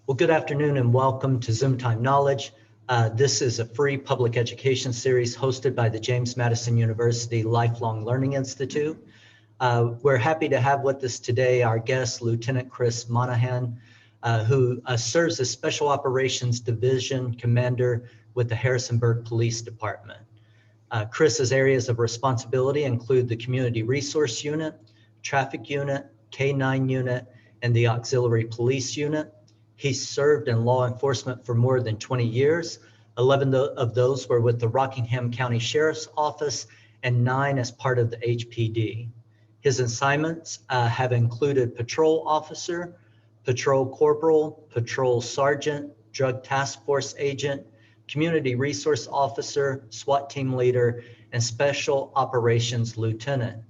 Well, good afternoon and welcome to Zoom Time Knowledge. This is a free public education series hosted by the James Madison University Lifelong Learning Institute. We're happy to have with us today our guest, Lieutenant Chris Monahan, who serves as Special Operations Division Commander with the Harrisonburg Police Department. Chris's areas of responsibility include the Community Resource Unit, Traffic Unit, K-9 Unit, and the Auxiliary Police Unit. He's served in law enforcement for more than 20 years. 11 of those were with the Rockingham County Sheriff's Office and 9 as part of the HPD. His assignments have included patrol officer, patrol corporal, patrol sergeant, drug task force agent, community resource officer, SWAT team leader, and special operations lieutenant.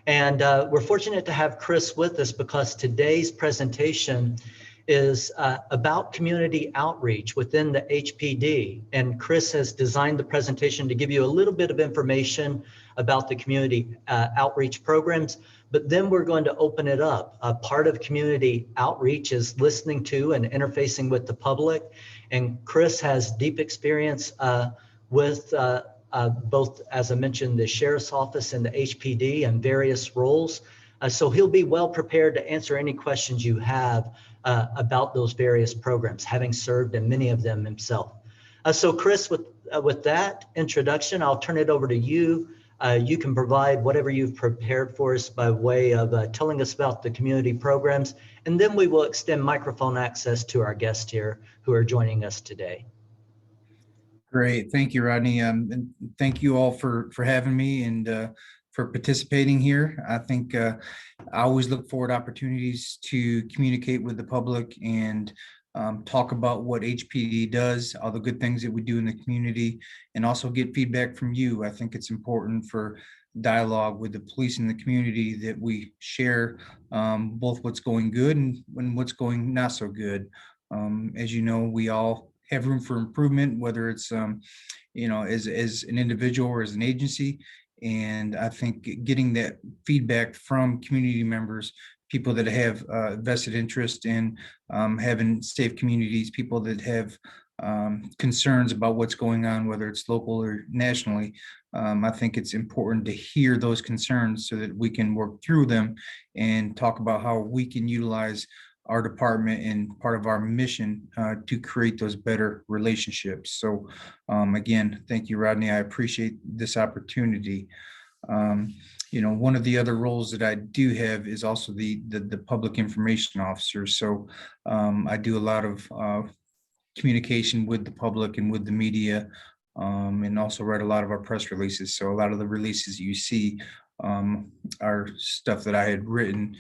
And we're fortunate to have Chris with us because today's presentation is about community outreach within the HPD. And Chris has designed the presentation to give you a little bit of information about the community outreach programs, but then we're going to open it up. A part of community outreach is listening to and interfacing with the public. And Chris has deep experience with both, as I mentioned, the Sheriff's Office and the HPD and various roles. So he'll be well prepared to answer any questions you have about those various programs, having served in many of them himself. So Chris, with that introduction, I'll turn it over to you. You can provide whatever you've prepared for us by way of telling us about the community programs, and then we will extend microphone access to our guests here who are joining us today. Great, thank you, Rodney. And thank you all for having me and for participating here. I think I always look forward to opportunities to communicate with the public and talk about what HPD does, all the good things that we do in the community, and also get feedback from you. I think it's important for dialogue with the police and the community that we share both what's going good and what's going not so good. As you know, we all have room for improvement, whether it's as an individual or as an agency. And I think getting that feedback from community members, people that have vested interest in having safe communities, people that have concerns about what's going on, whether it's local or nationally, I think it's important to hear those concerns so that we can work through them and talk about how we can utilize our department and part of our mission to create those better relationships. So again, thank you, Rodney. I appreciate this opportunity. One of the other roles that I do have is also the public information officer. So I do a lot of communication with the public and with the media, and also write a lot of our press releases. So a lot of the releases you see are stuff that I had written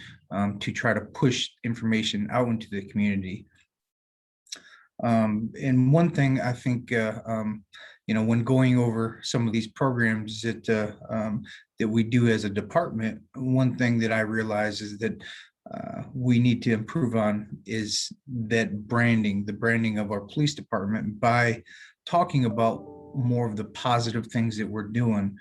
to try to push information out into the community. And one thing I think, when going over some of these programs that we do as a department, one thing that I realize is that we need to improve on is that branding, the branding of our police department by talking about more of the positive things that we're doing.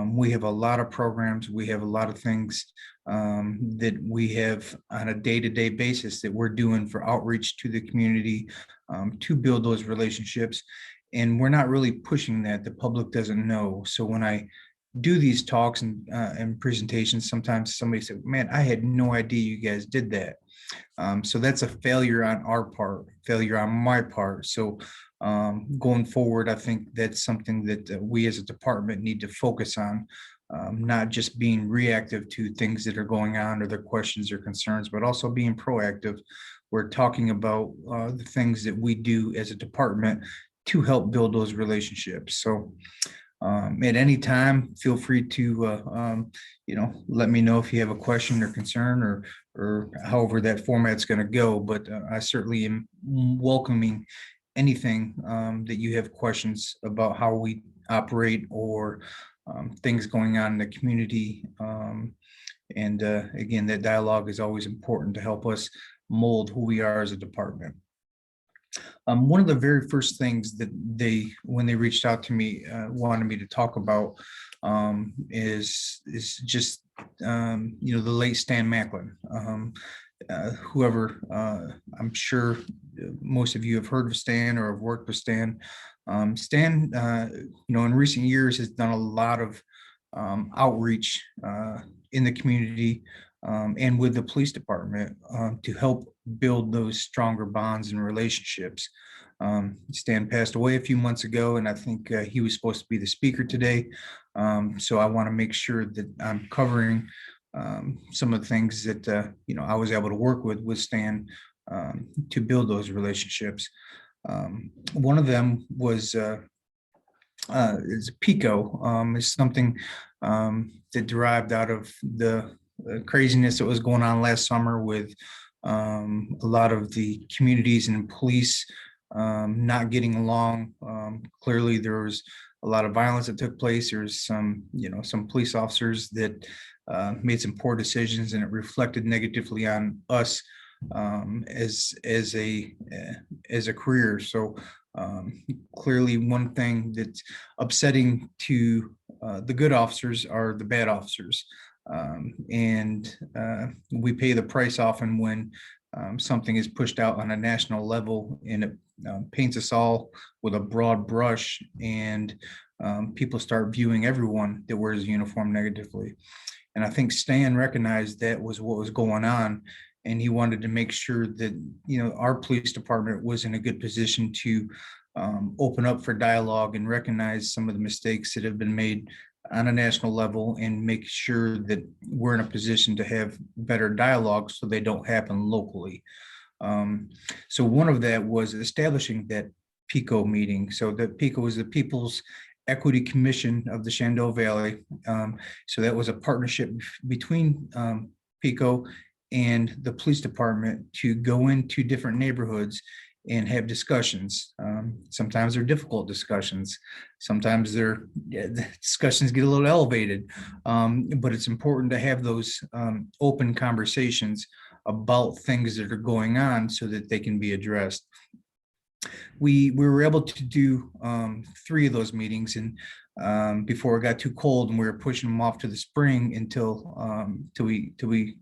We have a lot of programs. We have a lot of things that we have on a day-to-day basis that we're doing for outreach to the community to build those relationships. And we're not really pushing that. The public doesn't know. So when I do these talks and presentations, sometimes somebody said, man, I had no idea you guys did that. So that's a failure on our part, failure on my part. So going forward, I think that's something that we as a department need to focus on, not just being reactive to things that are going on or their questions or concerns, but also being proactive. We're talking about the things that we do as a department to help build those relationships. So at any time, feel free to, let me know if you have a question or concern or however that format's going to go. But I certainly am welcoming anything that you have questions about how we operate or things going on in the community. And again, that dialogue is always important to help us mold who we are as a department. One of the very first things that when they reached out to me, wanted me to talk about is just, the late Stan Macklin. whoever, I'm sure most of you have heard of Stan or have worked with Stan. Stan, in recent years has done a lot of outreach in the community and with the police department to help build those stronger bonds and relationships. Stan passed away a few months ago, and I think he was supposed to be the speaker today. So I want to make sure that I'm covering some of the things that I was able to work with Stan to build those relationships. One of them was is PICO. Is something that derived out of the craziness that was going on last summer with a lot of the communities and police not getting along. Clearly, there was a lot of violence that took place. There's some police officers that made some poor decisions, and it reflected negatively on us as a career. So clearly, one thing that's upsetting to the good officers are the bad officers, and we pay the price often when something is pushed out on a national level, and it paints us all with a broad brush, and people start viewing everyone that wears a uniform negatively. And I think Stan recognized that was what was going on, and he wanted to make sure that our police department was in a good position to open up for dialogue and recognize some of the mistakes that have been made on a national level, and make sure that we're in a position to have better dialogue so they don't happen locally. So one of that was establishing that PICO meeting. So that PICO is the People's Equity Commission of the Shenandoah Valley. So that was a partnership between PICO and the police department to go into different neighborhoods and have discussions. Sometimes they're difficult discussions. Sometimes the discussions get a little elevated, but it's important to have those open conversations about things that are going on so that they can be addressed. We were able to do 3 of those meetings, and before it got too cold, and we were pushing them off to the spring until we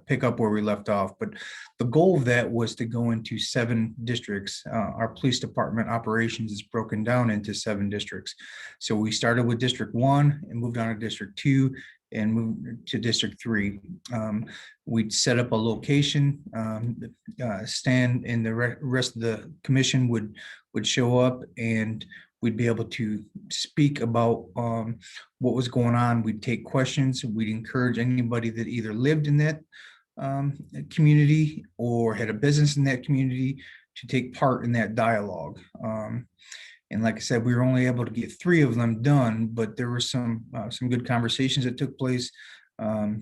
pick up where we left off. But the goal of that was to go into 7 districts. Our police department operations is broken down into 7 districts. So we started with District 1 and moved on to District 2 and moved to District 3. We'd set up a location. Stan and the rest of the commission would show up, and we'd be able to speak about what was going on. We'd take questions. We'd encourage anybody that either lived in that community or had a business in that community to take part in that dialogue. And like I said, we were only able to get 3 of them done, but there were some good conversations that took place.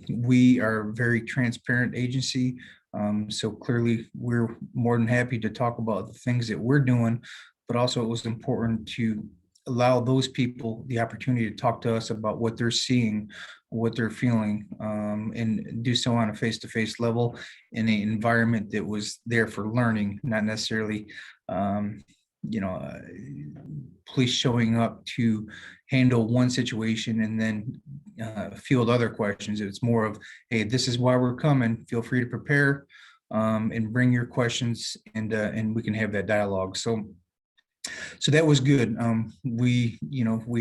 We are a very transparent agency, so clearly we're more than happy to talk about the things that we're doing, but also it was important to allow those people the opportunity to talk to us about what they're seeing, what they're feeling, and do so on a face-to-face level in an environment that was there for learning, not necessarily police showing up to handle one situation and then field other questions. It's more of, hey, this is why we're coming. Feel free to prepare and bring your questions, and we can have that dialogue. So that was good. We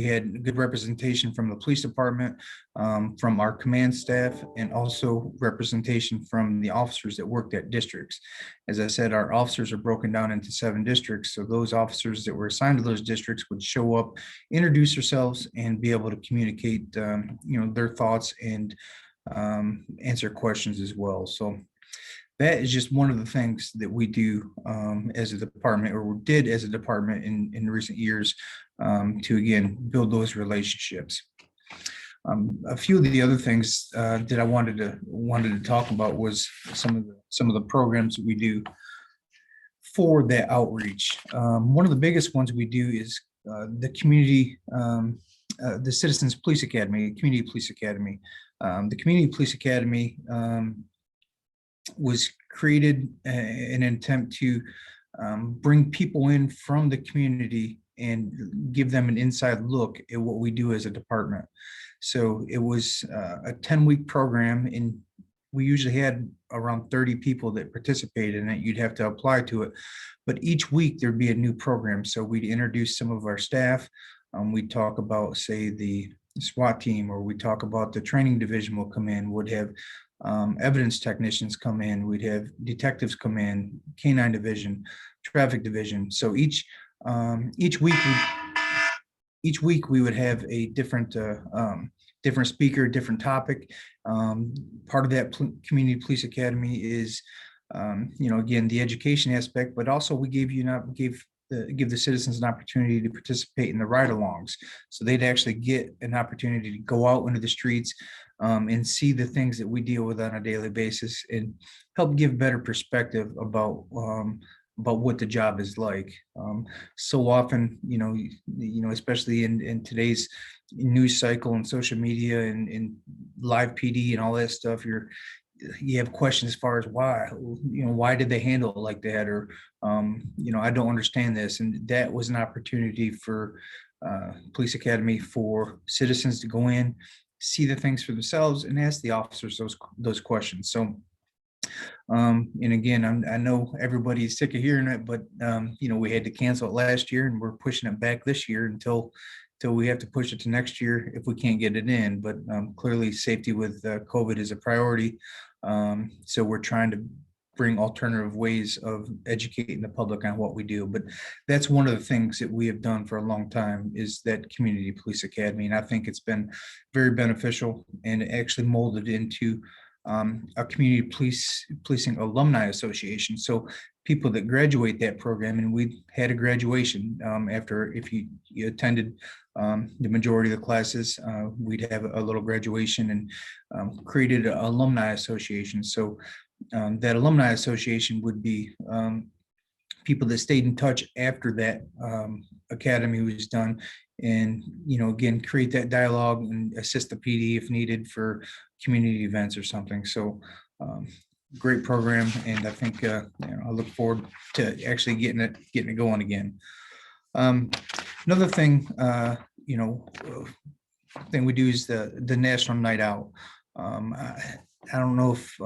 had good representation from the police department, from our command staff, and also representation from the officers that worked at districts. As I said, our officers are broken down into 7 districts. So those officers that were assigned to those districts would show up, introduce themselves, and be able to communicate, their thoughts and answer questions as well. So that is just one of the things that we do as a department, or did as a department in recent years, to again build those relationships. A few of the other things that I wanted to talk about was some of the programs that we do for that outreach. One of the biggest ones we do is the community, the Citizens Police Academy, Community Police Academy. The Community Police Academy was created in an attempt to bring people in from the community and give them an inside look at what we do as a department. So it was a 10-week program, and we usually had around 30 people that participated in it. You'd have to apply to it. But each week there'd be a new program. So we'd introduce some of our staff. We'd talk about, say, the SWAT team, or we talk about the training division will come in, would have evidence technicians come in, we'd have detectives come in, canine division, traffic division. So each week we would have a different different speaker, different topic. Part of that community police academy is again, the education aspect, but also we give the citizens an opportunity to participate in the ride-alongs. So they'd actually get an opportunity to go out into the streets and see the things that we deal with on a daily basis, and help give better perspective about what the job is like. So often, especially in today's news cycle and social media and live PD and all that stuff, you have questions as far as why did they handle it like that? Or, I don't understand this. And that was an opportunity for Police Academy for citizens to go in, see the things for themselves, and ask the officers those questions. So, and again, I know everybody's sick of hearing it, but, we had to cancel it last year, and we're pushing it back this year until we have to push it to next year if we can't get it in. But clearly safety with COVID is a priority. So we're trying to bring alternative ways of educating the public on what we do. But that's one of the things that we have done for a long time, is that community police academy. And I think it's been very beneficial, and actually molded into a community policing alumni association. So people that graduate that program, and we had a graduation after, if you attended the majority of the classes, we'd have a little graduation, and created an alumni association. So that alumni association would be people that stayed in touch after that academy was done, and again, create that dialogue and assist the PD if needed for community events or something. So great program, and I think I look forward to actually getting it going again. Another thing thing we do is the National Night Out. I don't know if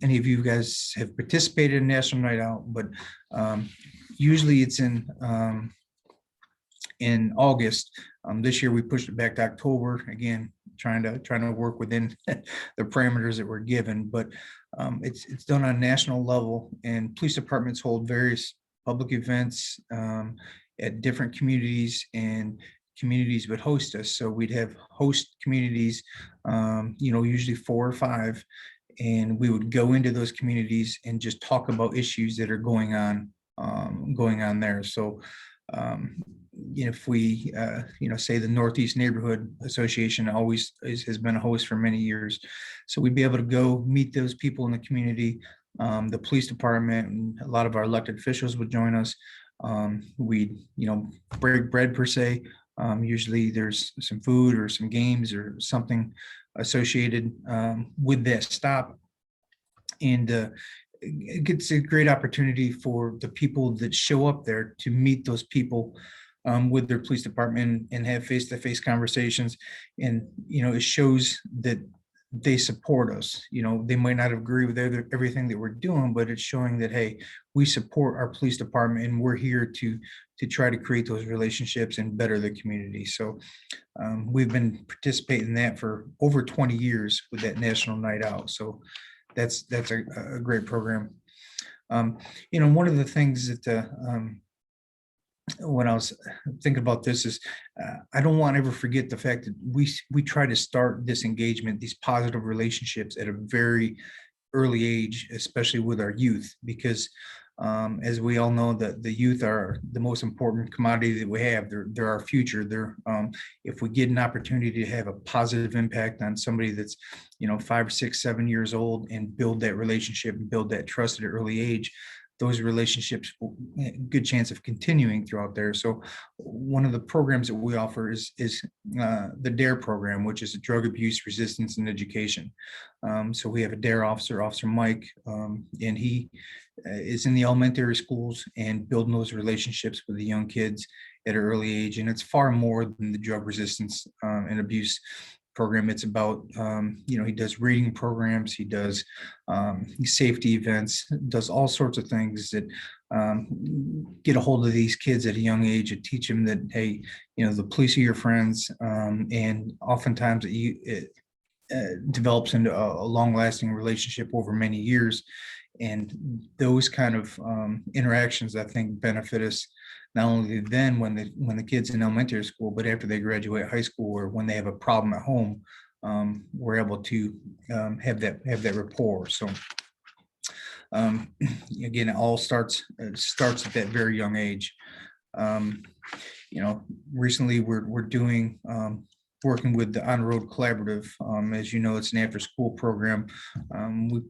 any of you guys have participated in National Night Out, but usually it's in August. This year we pushed it back to October, again, trying to work within the parameters that we're given. But it's done on a national level, and police departments hold various public events at different communities, and communities would host us. So we'd have host communities, usually 4 or 5, and we would go into those communities and just talk about issues that are going on there. So if we, say the Northeast Neighborhood Association always has been a host for many years. So we'd be able to go meet those people in the community. The police department and a lot of our elected officials would join us. We'd, break bread per se. Usually there's some food or some games or something associated with that stop. And it's a great opportunity for the people that show up there to meet those people with their police department and have face-to-face conversations. And, it shows that they support us. They might not agree with everything that we're doing, but it's showing that, hey, we support our police department, and we're here to try to create those relationships and better the community. So we've been participating in that for over 20 years with that National Night Out. So that's a great program. One of the things that when I was thinking about this is I don't want to ever forget the fact that we try to start this engagement, these positive relationships, at a very early age, especially with our youth, because as we all know, that the youth are the most important commodity that we have. They're our future. If we get an opportunity to have a positive impact on somebody that's 5, 6, 7 years old, and build that relationship and build that trust at an early age, those relationships, good chance of continuing throughout there. So one of the programs that we offer is the DARE program, which is Drug Abuse Resistance and Education. So we have a DARE officer, Officer Mike, and he is in the elementary schools and building those relationships with the young kids at an early age. And it's far more than the drug resistance and abuse program. It's about, he does reading programs, he does safety events, does all sorts of things that get a hold of these kids at a young age and teach them that, hey, the police are your friends. And oftentimes it develops into a long-lasting relationship over many years. And those kind of interactions, I think, benefit us not only then when the kids in elementary school, but after they graduate high school or when they have a problem at home, we're able to have that rapport. So again, it all starts at that very young age. Recently we're doing working with the On Road Collaborative. As you know, it's an after-school program. We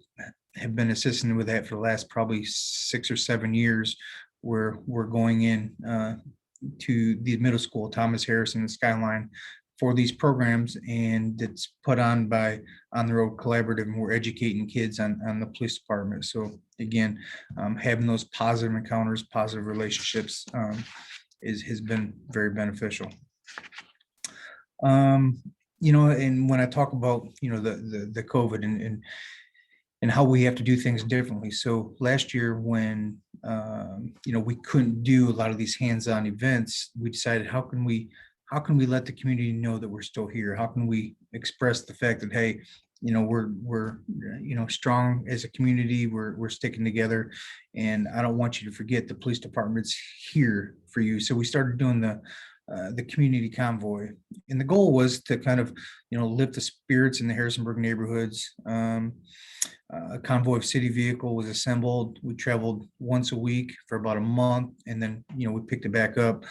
have been assisting with that for the last probably 6 or 7 years, where we're going in to the middle school, Thomas Harrison and Skyline, for these programs, and it's put on by On the Road Collaborative, and we're educating kids on the police department. So again, having those positive encounters, positive relationships has been very beneficial. And when I talk about the COVID and how we have to do things differently. So last year when we couldn't do a lot of these hands-on events, we decided how can we let the community know that we're still here? How can we express the fact that, hey, we're strong as a community, we're sticking together, and I don't want you to forget the police department's here for you. So we started doing the community convoy, and the goal was to kind of lift the spirits in the Harrisonburg neighborhoods. A convoy of city vehicle was assembled. We traveled once a week for about a month, and then we picked it back up.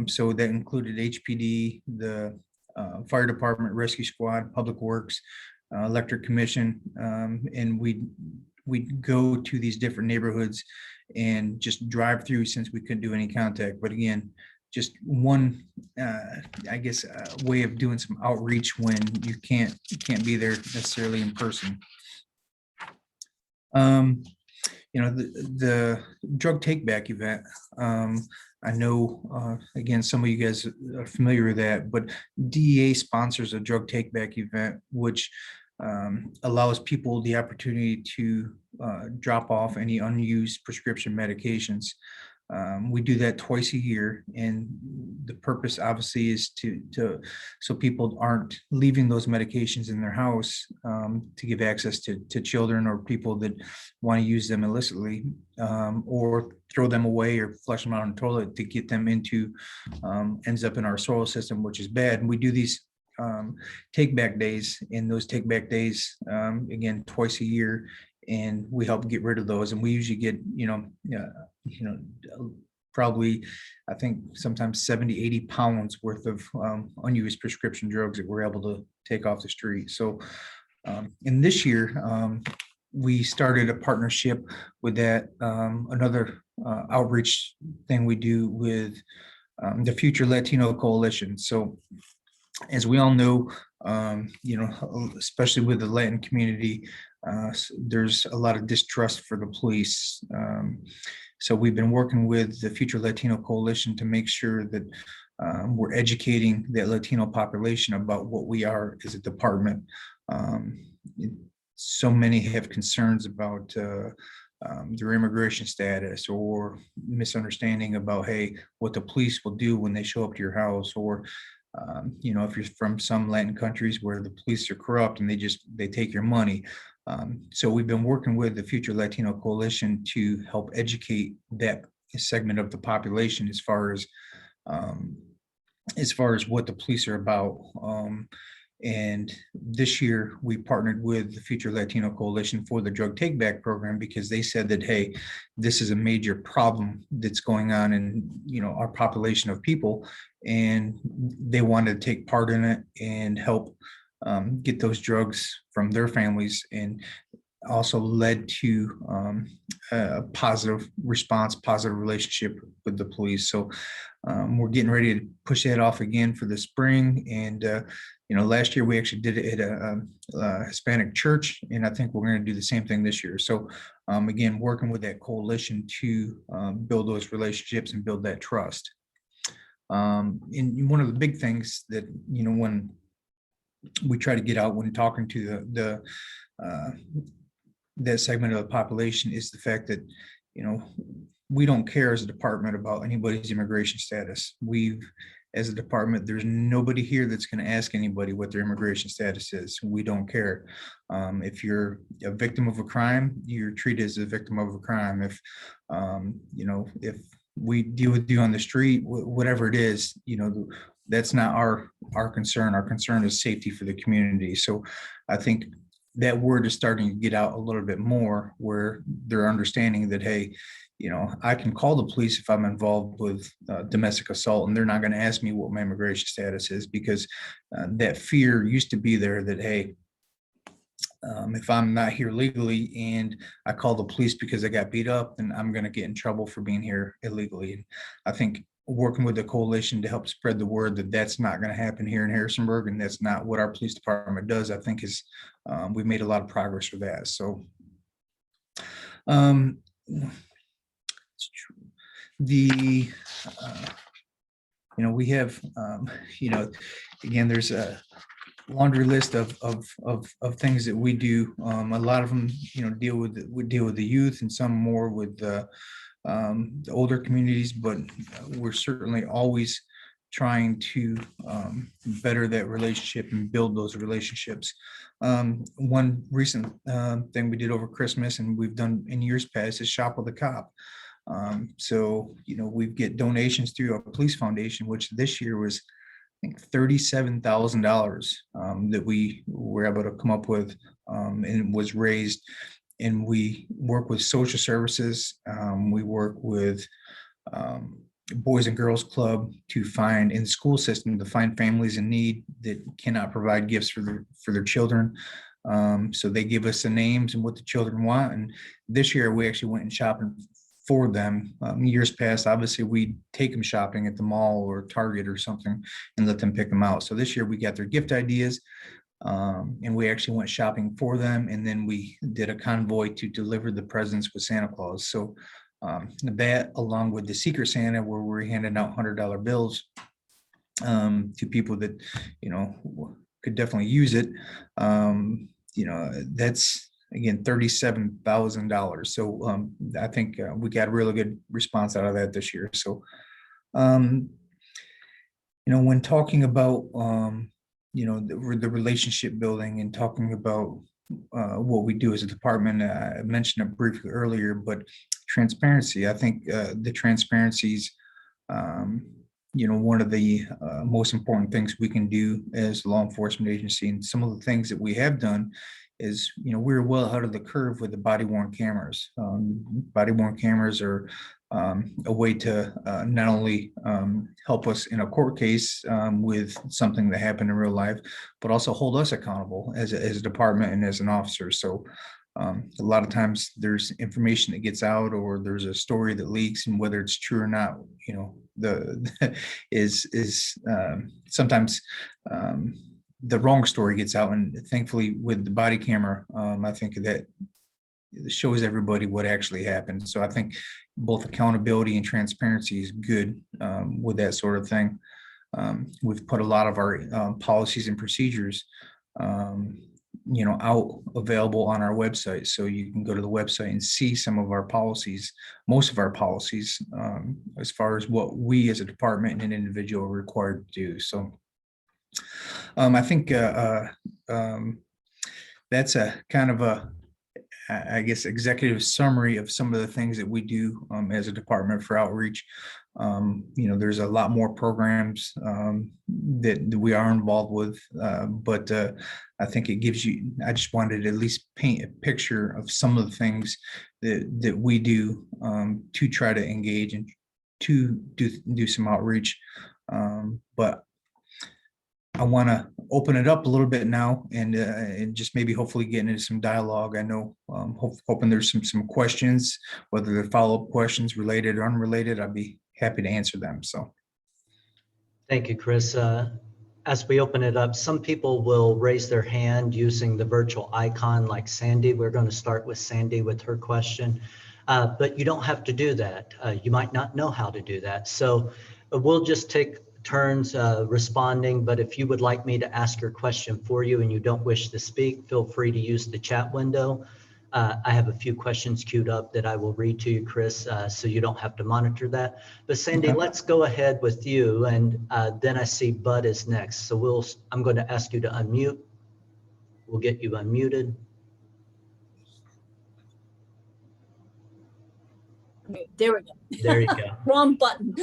So that included HPD, the fire department, rescue squad, public works, electric commission, and we'd go to these different neighborhoods and just drive through, since we couldn't do any contact. But again, just one, way of doing some outreach when you can't be there necessarily in person. The drug take back event. I know, again, some of you guys are familiar with that, but DEA sponsors a drug take back event, which allows people the opportunity to drop off any unused prescription medications. We do that twice a year, and the purpose obviously is so people aren't leaving those medications in their house to give access to children or people that want to use them illicitly, or throw them away or flush them out in the toilet to get them into ends up in our soil system, which is bad. And we do these take back days, and those take back days again twice a year, and we help get rid of those. And we usually get probably, I think sometimes 70-80 pounds worth of unused prescription drugs that we're able to take off the street. So and this year we started a partnership with that, another outreach thing we do with the Future Latino Coalition. So as we all know, especially with the Latin community, there's a lot of distrust for the police. So we've been working with the Future Latino Coalition to make sure that we're educating that Latino population about what we are as a department. So many have concerns about their immigration status, or misunderstanding about, hey, what the police will do when they show up to your house, or if you're from some Latin countries where the police are corrupt and they take your money. So we've been working with the Future Latino Coalition to help educate that segment of the population as far as what the police are about. And this year we partnered with the Future Latino Coalition for the drug take back program, because they said that, hey, this is a major problem that's going on in our population of people, and they wanted to take part in it and help get those drugs from their families, and also led to a positive response, positive relationship with the police. So we're getting ready to push that off again for the spring. And last year we actually did it at a Hispanic church, and I think we're going to do the same thing this year. So again, working with that coalition to build those relationships and build that trust. And one of the big things that when we try to get out when talking to that segment of the population is the fact that, we don't care as a department about anybody's immigration status. As a department, there's nobody here that's going to ask anybody what their immigration status is. We don't care. If you're a victim of a crime, you're treated as a victim of a crime. If we deal with you on the street, whatever it is, that's not our concern. Our concern is safety for the community. So I think that word is starting to get out a little bit more, where they're understanding that, hey, I can call the police if I'm involved with domestic assault, and they're not going to ask me what my immigration status is, because that fear used to be there that, hey, if I'm not here legally and I call the police because I got beat up, then I'm going to get in trouble for being here illegally. And I think working with the coalition to help spread the word that that's not going to happen here in Harrisonburg, and that's not what our police department does, I think is we've made a lot of progress with that. So it's true. We have, again, there's a laundry list of things that we do. A lot of them, deal with the youth, and some more with the older communities, but we're certainly always trying to better that relationship and build those relationships. One recent thing we did over Christmas, and we've done in years past, is shop with a cop. So we get donations through our police foundation, which this year was, I think, $37,000 that we were able to come up with, and it was raised. And we work with social services. We work with Boys and Girls Club to find, in the school system, to find families in need that cannot provide gifts for their children. So they give us the names and what the children want. And this year we actually went and shopping for them. Years past, obviously, we take them shopping at the mall or Target or something and let them pick them out. So this year we got their gift ideas, and we actually went shopping for them, and then we did a convoy to deliver the presents with Santa Claus. So that, along with the Secret Santa, where we're handing out $100 bills to people that could definitely use it, that's, again, $37,000. So I think we got a really good response out of that this year. So when talking about the relationship building and talking about what we do as a department, I mentioned it briefly earlier, but transparency. I think the transparency is one of the most important things we can do as a law enforcement agency. And some of the things that we have done is, we're well ahead of the curve with the body-worn cameras. Body-worn cameras are a way to not only help us in a court case with something that happened in real life, but also hold us accountable as a department and as an officer. So a lot of times there's information that gets out, or there's a story that leaks, and whether it's true or not, is sometimes the wrong story gets out. And thankfully, with the body camera, I think that shows everybody what actually happened. So I think both accountability and transparency is good with that sort of thing. We've put a lot of our policies and procedures out available on our website. So you can go to the website and see some of our policies, most of our policies, as far as what we as a department and an individual are required to do. So I think that's a kind of I guess, executive summary of some of the things that we do as a department for outreach. There's a lot more programs that we are involved with, but I think it gives you, I just wanted to at least paint a picture of some of the things that we do to try to engage and to do some outreach. But I want to open it up a little bit now and just maybe hopefully get into some dialogue. I know, hoping there's some questions, whether they're follow-up questions related or unrelated. I'd be happy to answer them. So. Thank you, Chris. As we open it up, some people will raise their hand using the virtual icon like Sandy. We're going to start with Sandy with her question, but you don't have to do that. You might not know how to do that. So we'll just take turns responding, but if you would like me to ask your question for you and you don't wish to speak, feel free to use the chat window. I have a few questions queued up that I will read to you, Chris, so you don't have to monitor that. But Sandy, Okay. let's go ahead with you, and then I see Bud is next. So I'm going to ask you to unmute. We'll get you unmuted. There we go. There you go. Wrong button.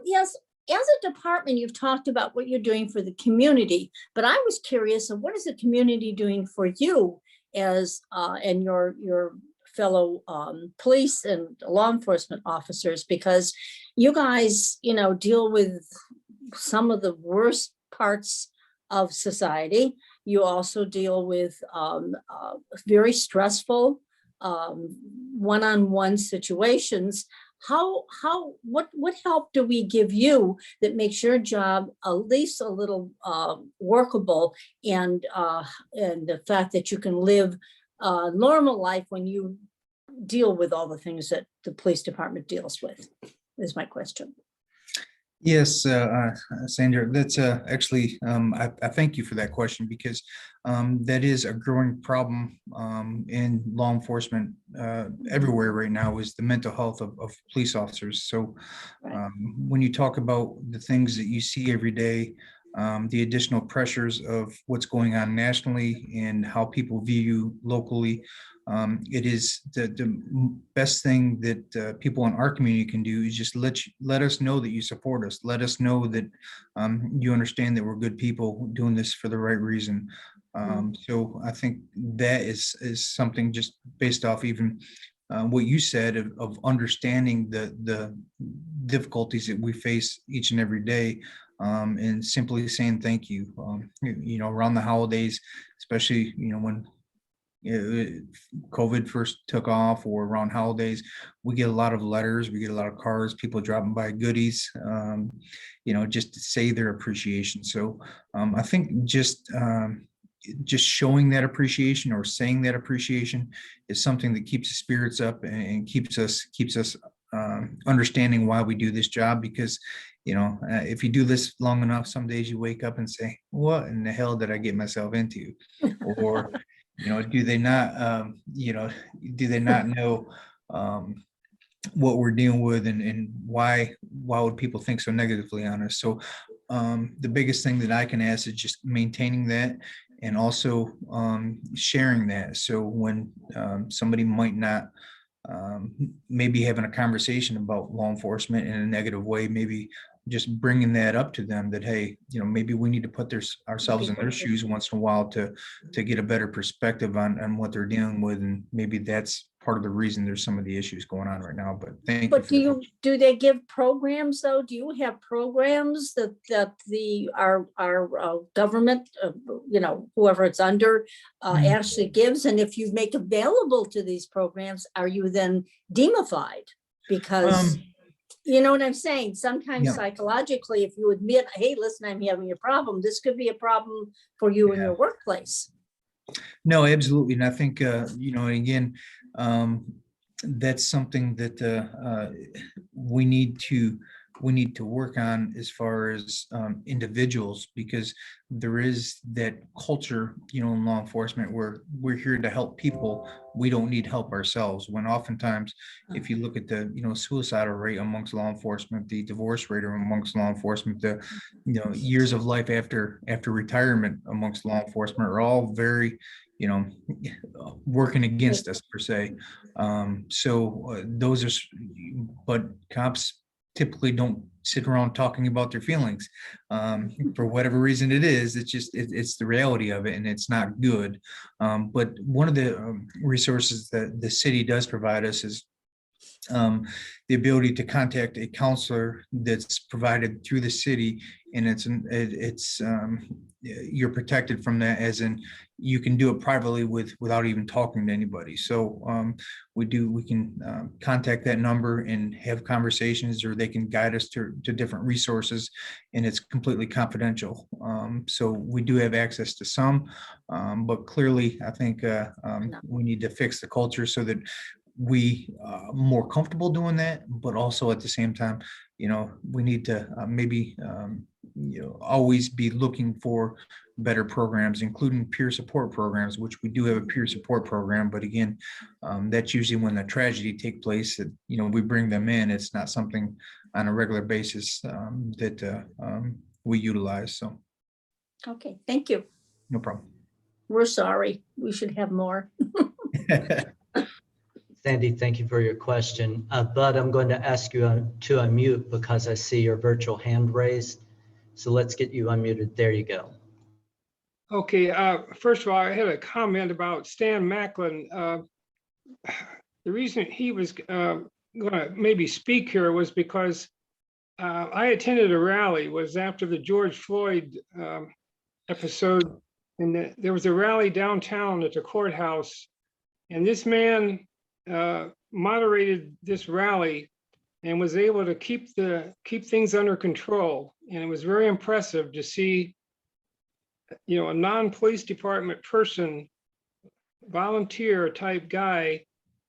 Yes, as a department, you've talked about what you're doing for the community, but I was curious of what is the community doing for you as and your fellow police and law enforcement officers, because you guys, deal with some of the worst parts of society. You also deal with very stressful one-on-one situations. What help do we give you that makes your job at least a little workable, and the fact that you can live a normal life when you deal with all the things that the police department deals with, is my question. Yes, Sandra, that's actually, I thank you for that question, because that is a growing problem in law enforcement everywhere right now, is the mental health of police officers. So when you talk about the things that you see every day, the additional pressures of what's going on nationally and how people view you locally, it is the best thing that people in our community can do is just let us know that you support us. Let us know that you understand that we're good people doing this for the right reason. So I think that is something just based off even what you said of understanding the difficulties that we face each and every day, and simply saying thank you. Around the holidays, especially when COVID first took off, or around holidays, we get a lot of letters, we get a lot of cards, people dropping by goodies, just to say their appreciation. So I think just showing that appreciation or saying that appreciation is something that keeps the spirits up and keeps us understanding why we do this job. Because if you do this long enough, some days you wake up and say, what in the hell did I get myself into? Or do they not know what we're dealing with, and why would people think so negatively on us? So the biggest thing that I can ask is just maintaining that, and also sharing that. So when somebody might not maybe having a conversation about law enforcement in a negative way, maybe just bringing that up to them, that, hey, maybe we need to put ourselves in their shoes once in a while to get a better perspective on what they're dealing with. And maybe that's part of the reason there's some of the issues going on right now. But do they give programs though? Do you have programs that our government, whoever it's under, actually gives? And if you make available to these programs, are you then demified? Because you know what I'm saying? Sometimes psychologically, if you admit, hey, listen, I'm having a problem, this could be a problem for you in your workplace. No, absolutely. And I think, again, that's something that we need to work on as far as individuals, because there is that culture, in law enforcement, where we're here to help people. We don't need help ourselves. When oftentimes, if you look at the, suicidal rate amongst law enforcement, the divorce rate amongst law enforcement, the, years of life after retirement amongst law enforcement are all very, working against us per se. Those are, but cops typically don't sit around talking about their feelings for whatever reason it is. It's just it's the reality of it, and it's not good. But one of the resources that the city does provide us is the ability to contact a counselor that's provided through the city, and it's you're protected from that, as in you can do it privately without even talking to anybody. So we can contact that number and have conversations, or they can guide us to different resources, and it's completely confidential. So we do have access to some, but clearly I think we need to fix the culture so that we more comfortable doing that, but also at the same time, we need to maybe, always be looking for better programs, including peer support programs, which we do have a peer support program. But again, that's usually when a tragedy takes place that, we bring them in. It's not something on a regular basis that we utilize. So. Okay, thank you. No problem. We're sorry. We should have more. Sandy, thank you for your question. Bud, I'm going to ask you to unmute because I see your virtual hand raised. So let's get you unmuted. There you go. Okay, first of all, I had a comment about Stan Macklin. The reason he was going to maybe speak here was because I attended a rally, was after the George Floyd episode, and there was a rally downtown at the courthouse, and this man moderated this rally and was able to keep things under control. And it was very impressive to see, a non-police department person, volunteer type guy,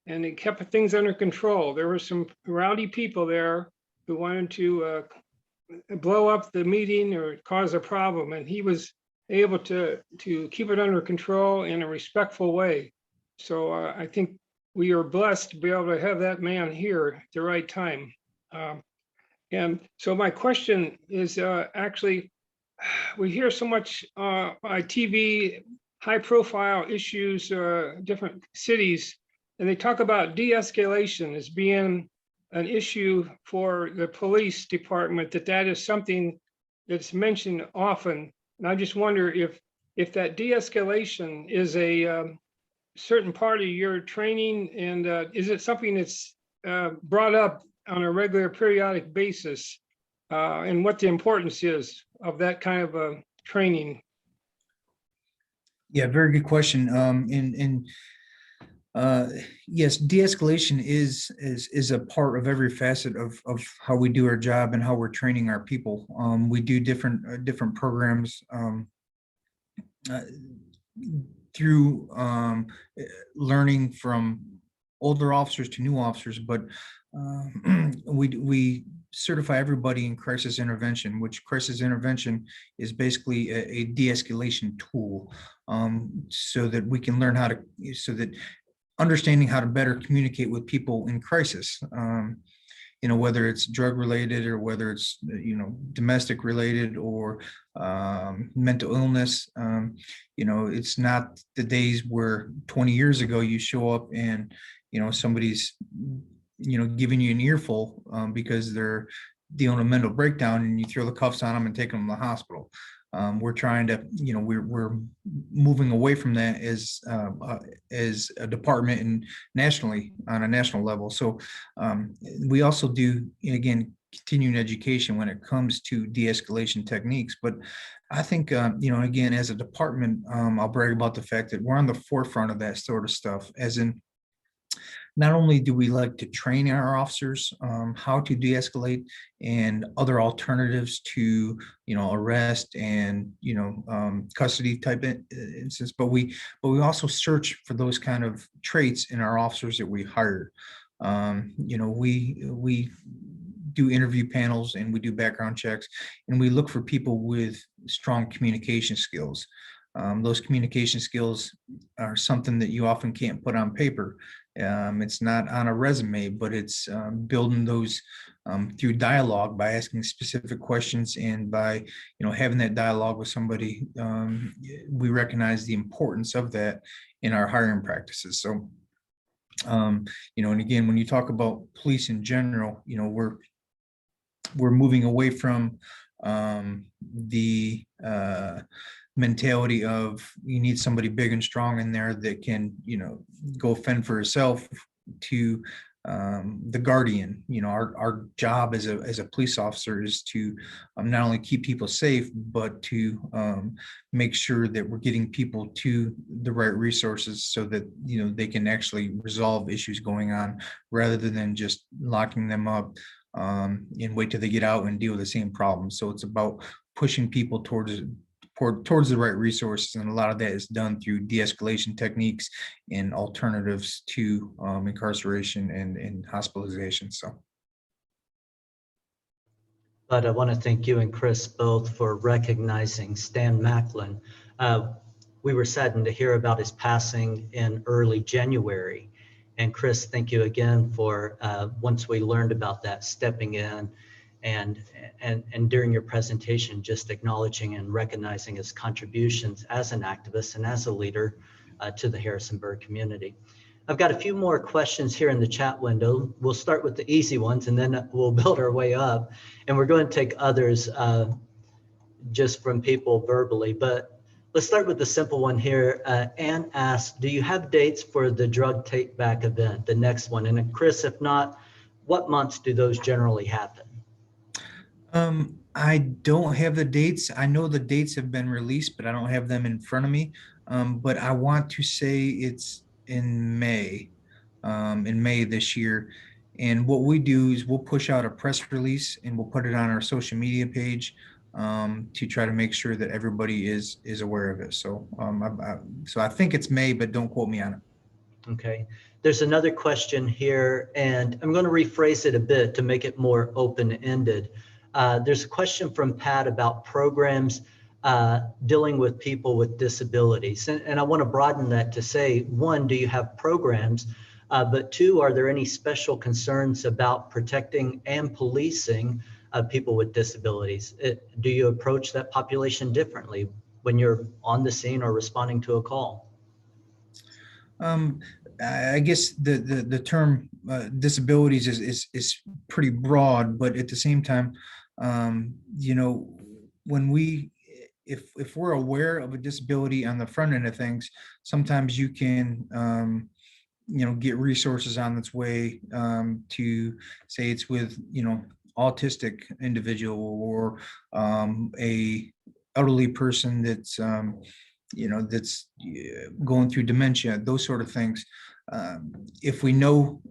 and it kept things under control. There were some rowdy people there who wanted to blow up the meeting or cause a problem, and he was able to keep it under control in a respectful way. So I think we are blessed to be able to have that man here at the right time. And so my question is actually, we hear so much by TV, high profile issues, different cities, and they talk about de-escalation as being an issue for the police department, that is something that's mentioned often. And I just wonder if that de-escalation is a certain part of your training, and is it something that's brought up on a regular periodic basis, and what the importance is of that kind of training? Yeah, very good question. Yes, de-escalation is a part of every facet of how we do our job and how we're training our people. We do different programs through learning from older officers to new officers, but we certify everybody in crisis intervention, which crisis intervention is basically a de-escalation tool, so that we can learn understanding how to better communicate with people in crisis, whether it's drug related or whether it's, domestic related or mental illness. It's not the days where 20 years ago you show up and, somebody's, giving you an earful because they're dealing a mental breakdown, and you throw the cuffs on them and take them to the hospital. We're trying to, we're moving away from that as a department and nationally on a national level. So we also do, again, continuing education when it comes to de-escalation techniques. But I think, again, as a department, I'll brag about the fact that we're on the forefront of that sort of stuff, as in, not only do we like to train our officers how to de-escalate and other alternatives to, arrest and, custody type instance, but we also search for those kind of traits in our officers that we hire. We do interview panels and we do background checks, and we look for people with strong communication skills. Those communication skills are something that you often can't put on paper. It's not on a resume, but it's building those through dialogue, by asking specific questions, and by having that dialogue with somebody. We recognize the importance of that in our hiring practices. So, and again, when you talk about police in general, we're moving away from the mentality of you need somebody big and strong in there that can, go fend for herself, to the guardian. Our job as a police officer is to not only keep people safe, but to make sure that we're getting people to the right resources so that, they can actually resolve issues going on, rather than just locking them up and wait till they get out and deal with the same problem. So it's about pushing people towards the right resources, and a lot of that is done through de-escalation techniques and alternatives to incarceration and hospitalization. So, But I want to thank you and Chris both for recognizing Stan Macklin. We were saddened to hear about his passing in early January. And Chris, thank you again for, once we learned about that, stepping in and during your presentation, just acknowledging and recognizing his contributions as an activist and as a leader to the Harrisonburg community. I've got a few more questions here in the chat window. We'll start with the easy ones and then we'll build our way up. And we're going to take others just from people verbally, but let's start with the simple one here. Anne asked, do you have dates for the drug take back event, the next one? And then Chris, if not, what months do those generally happen? I don't have the dates. I know the dates have been released, but I don't have them in front of me. But I want to say it's in May this year. And what we do is we'll push out a press release and we'll put it on our social media page to try to make sure that everybody is aware of it. So, so I think it's May, but don't quote me on it. Okay. There's another question here, and I'm going to rephrase it a bit to make it more open-ended. There's a question from Pat about programs dealing with people with disabilities. And I want to broaden that to say, one, do you have programs? But two, are there any special concerns about protecting and policing people with disabilities? Do you approach that population differently when you're on the scene or responding to a call? I guess the term disabilities is pretty broad, but at the same time, you know, when if we're aware of a disability on the front end of things, sometimes you can you know, get resources on its way to say it's with, you know, autistic individual or a elderly person that's you know, that's going through dementia, those sort of things. If we know,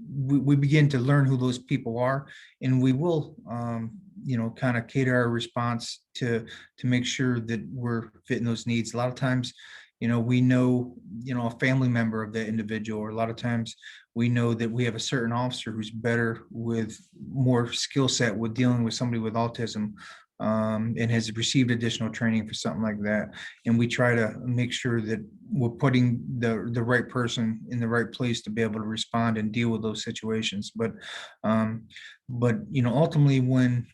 we begin to learn who those people are, and we will, you know, kind of cater our response to make sure that we're fitting those needs. A lot of times, you know, we know, you know, a family member of that individual, or a lot of times we know that we have a certain officer who's better with more skill set with dealing with somebody with autism. And has received additional training for something like that. And we try to make sure that we're putting the right person in the right place to be able to respond and deal with those situations. But you know, ultimately, when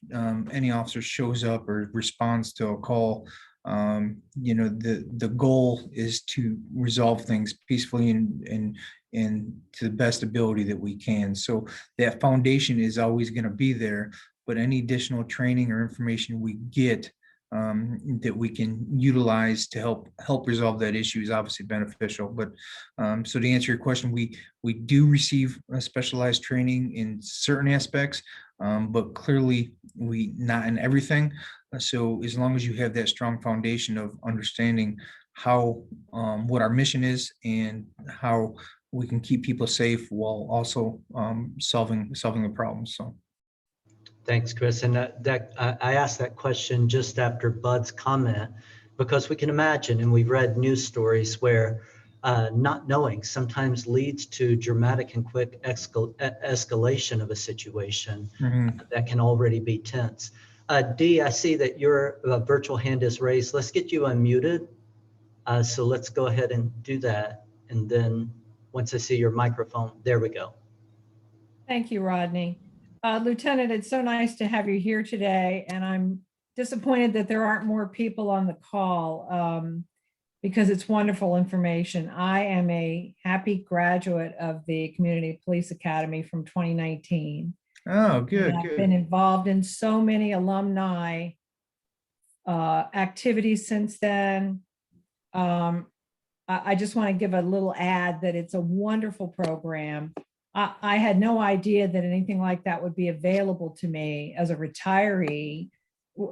any officer shows up or responds to a call, you know, the goal is to resolve things peacefully and to the best ability that we can. So that foundation is always going to be there. But any additional training or information we get that we can utilize to help resolve that issue is obviously beneficial. But so to answer your question, we do receive specialized training in certain aspects, but clearly we not in everything. So as long as you have that strong foundation of understanding how what our mission is and how we can keep people safe while also solving the problems. So. Thanks, Chris. And I asked that question just after Bud's comment, because we can imagine, and we've read news stories where not knowing sometimes leads to dramatic and quick escalation of a situation that can already be tense. Dee, I see that your virtual hand is raised. Let's get you unmuted. So let's go ahead and do that. And then once I see your microphone, there we go. Thank you, Rodney. Lieutenant, it's so nice to have you here today, and I'm disappointed that there aren't more people on the call because it's wonderful information. I am a happy graduate of the Community Police Academy from 2019. Oh, good. I've been involved in so many alumni activities since then. I just want to give a little ad that it's a wonderful program. I had no idea that anything like that would be available to me as a retiree.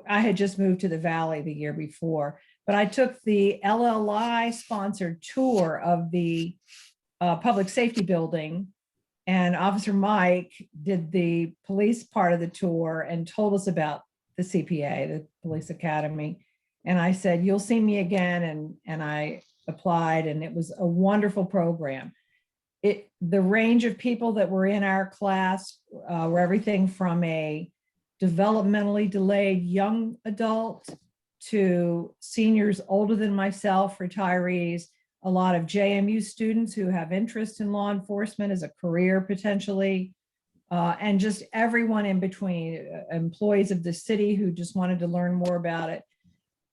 I had just moved to the Valley the year before, but I took the LLI sponsored tour of the public safety building, and Officer Mike did the police part of the tour and told us about the CPA, the Police Academy. And I said, you'll see me again. And I applied, and it was a wonderful program. The range of people that were in our class were everything from a developmentally delayed young adult to seniors older than myself, retirees, a lot of JMU students who have interest in law enforcement as a career potentially, and just everyone in between, employees of the city who just wanted to learn more about it.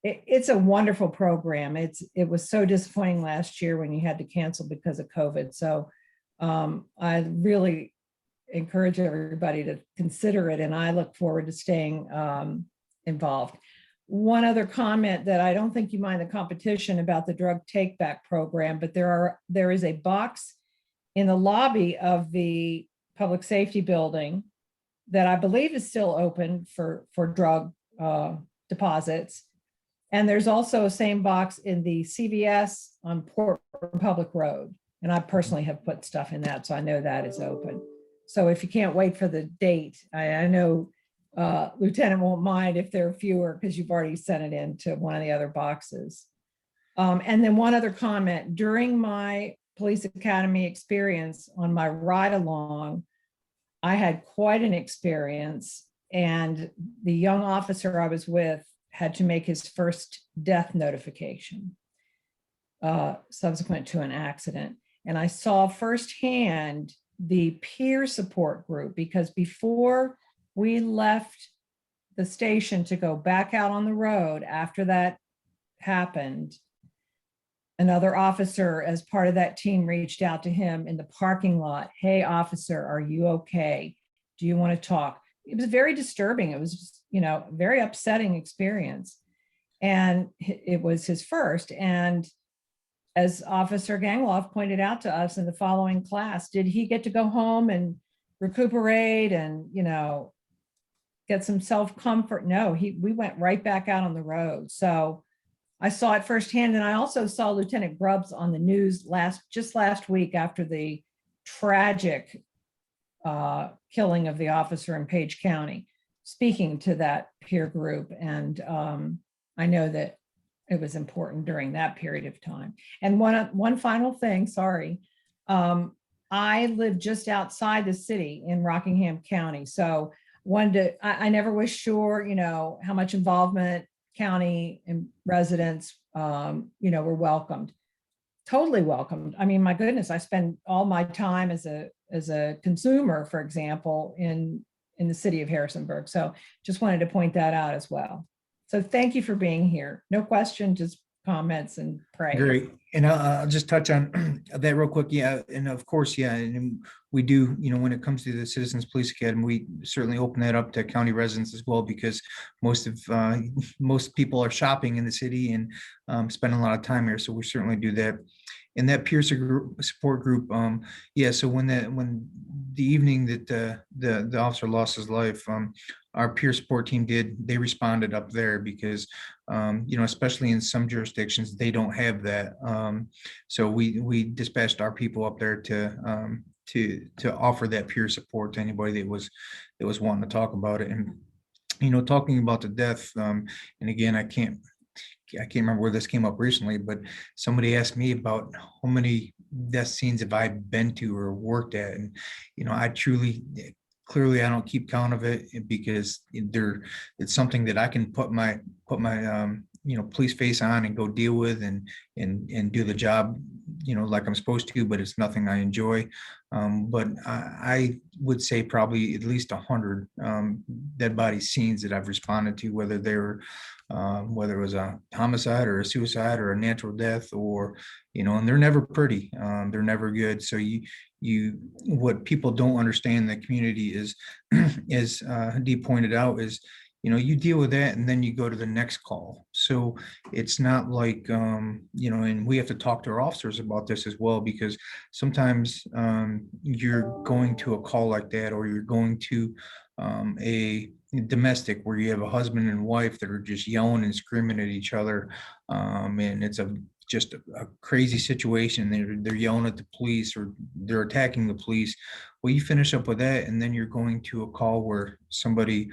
It's a wonderful program. It was so disappointing last year when you had to cancel because of COVID. So I really encourage everybody to consider it, and I look forward to staying involved. One other comment that I don't think you mind the competition about the drug take back program, but there is a box in the lobby of the public safety building that I believe is still open for drug deposits. And there's also a same box in the CVS on Port Republic Road. And I personally have put stuff in that, so I know that is open. So if you can't wait for the date, I know Lieutenant won't mind if there are fewer because you've already sent it in to one of the other boxes. And then one other comment, during my police academy experience on my ride along, I had quite an experience, and the young officer I was with had to make his first death notification subsequent to an accident. And I saw firsthand the peer support group, because before we left the station to go back out on the road after that happened, another officer as part of that team reached out to him in the parking lot. Hey, officer, are you okay? Do you want to talk? It was very disturbing. It was, very upsetting experience. And it was his first. And as Officer Gangloff pointed out to us in the following class, did he get to go home and recuperate and, get some self-comfort? No, we went right back out on the road. So I saw it firsthand. And I also saw Lieutenant Grubbs on the news just last week after the tragic killing of the officer in Page County, speaking to that peer group. And I know that it was important during that period of time. And one final thing, sorry. I live just outside the city in Rockingham County. So I never was sure, how much involvement county and residents, were welcomed. Totally welcomed. I mean, my goodness, I spend all my time as a consumer, for example, in the city of Harrisonburg. So just wanted to point that out as well. So thank you for being here. No question, just comments and pray. Great. And I'll just touch on that real quick. Yeah. And of course, yeah. And we do, when it comes to the Citizens Police Academy, we certainly open that up to county residents as well, because most people are shopping in the city and spending a lot of time here. So we certainly do that. And that peer support group, so when the evening that the officer lost his life, our peer support team they responded up there because, especially in some jurisdictions, they don't have that. So we dispatched our people up there to offer that peer support to anybody that was wanting to talk about it. And, talking about the death, and again, I can't remember where this came up recently, but somebody asked me about how many death scenes have I been to or worked at. And, I clearly I don't keep count of it, because it's something that I can put my police face on and go deal with and do the job, like I'm supposed to, but it's nothing I enjoy. But I would say probably at least 100 dead body scenes that I've responded to, whether it was a homicide or a suicide or a natural death, or, and they're never pretty. They're never good. So what people don't understand in the community is, as Dee pointed out, is, you deal with that and then you go to the next call. So it's not like, and we have to talk to our officers about this as well, because sometimes you're going to a call like that, or you're going to a domestic where you have a husband and wife that are just yelling and screaming at each other. And it's just a crazy situation. They're yelling at the police, or they're attacking the police. Well, you finish up with that, and then you're going to a call where somebody,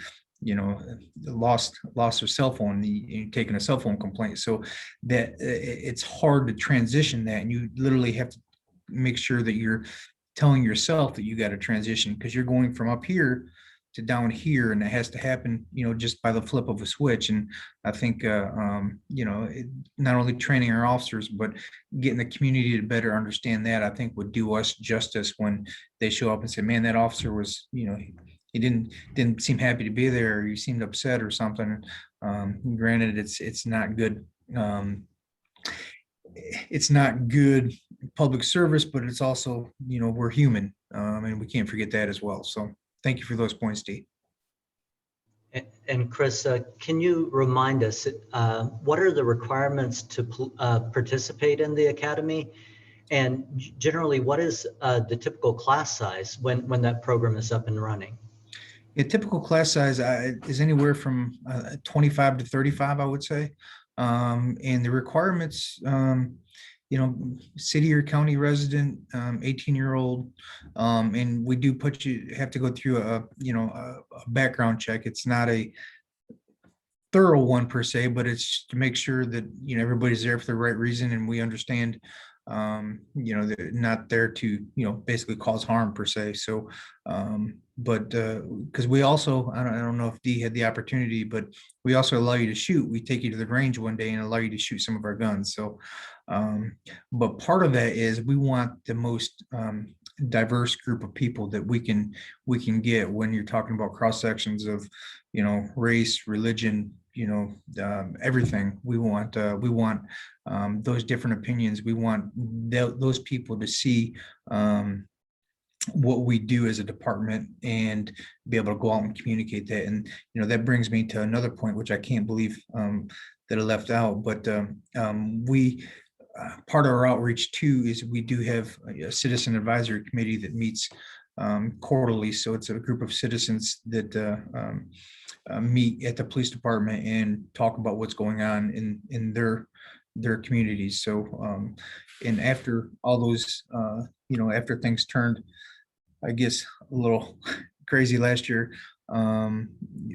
lost their cell phone, and you're taking a cell phone complaint. So that it's hard to transition that, and you literally have to make sure that you're telling yourself that you got to transition, because you're going from up here down here, and it has to happen, just by the flip of a switch. And I think, not only training our officers, but getting the community to better understand that, I think would do us justice when they show up and say, man, that officer was, he didn't seem happy to be there, or he seemed upset or something. Granted, it's not good. It's not good public service, but it's also, we're human, and we can't forget that as well. So thank you for those points, Dee. And Chris, can you remind us, what are the requirements to participate in the academy? And generally, what is the typical class size when that program is up and running? A typical class size is anywhere from 25 to 35, I would say. And the requirements, city or county resident, 18-year-old, and we do have to go through a background check. It's not a thorough one per se, but it's to make sure that, everybody's there for the right reason, and we understand, they're not there to, basically cause harm per se. So, but because we also, I don't know if Dee had the opportunity, but we also allow you to shoot. We take you to the range one day and allow you to shoot some of our guns. So, but part of that is we want the most diverse group of people that we can get when you're talking about cross sections of, race, religion, everything. We want those different opinions. We want those people to see what we do as a department and be able to go out and communicate that. And that brings me to another point, which I can't believe that I left out. But we part of our outreach too is we do have a citizen advisory committee that meets quarterly. So it's a group of citizens that meet at the police department and talk about what's going on in their communities. So and after all those after things turned, I guess, a little crazy last year,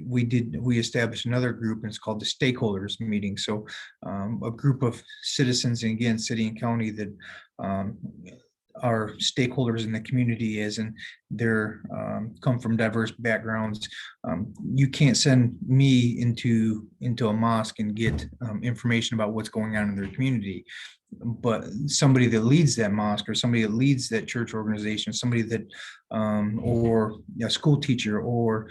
we established another group, and it's called the stakeholders meeting. So a group of citizens, and again, city and county, that are stakeholders in the community, as in they're come from diverse backgrounds. You can't send me into a mosque and get information about what's going on in their community, but somebody that leads that mosque, or somebody that leads that church organization, somebody that or a school teacher, or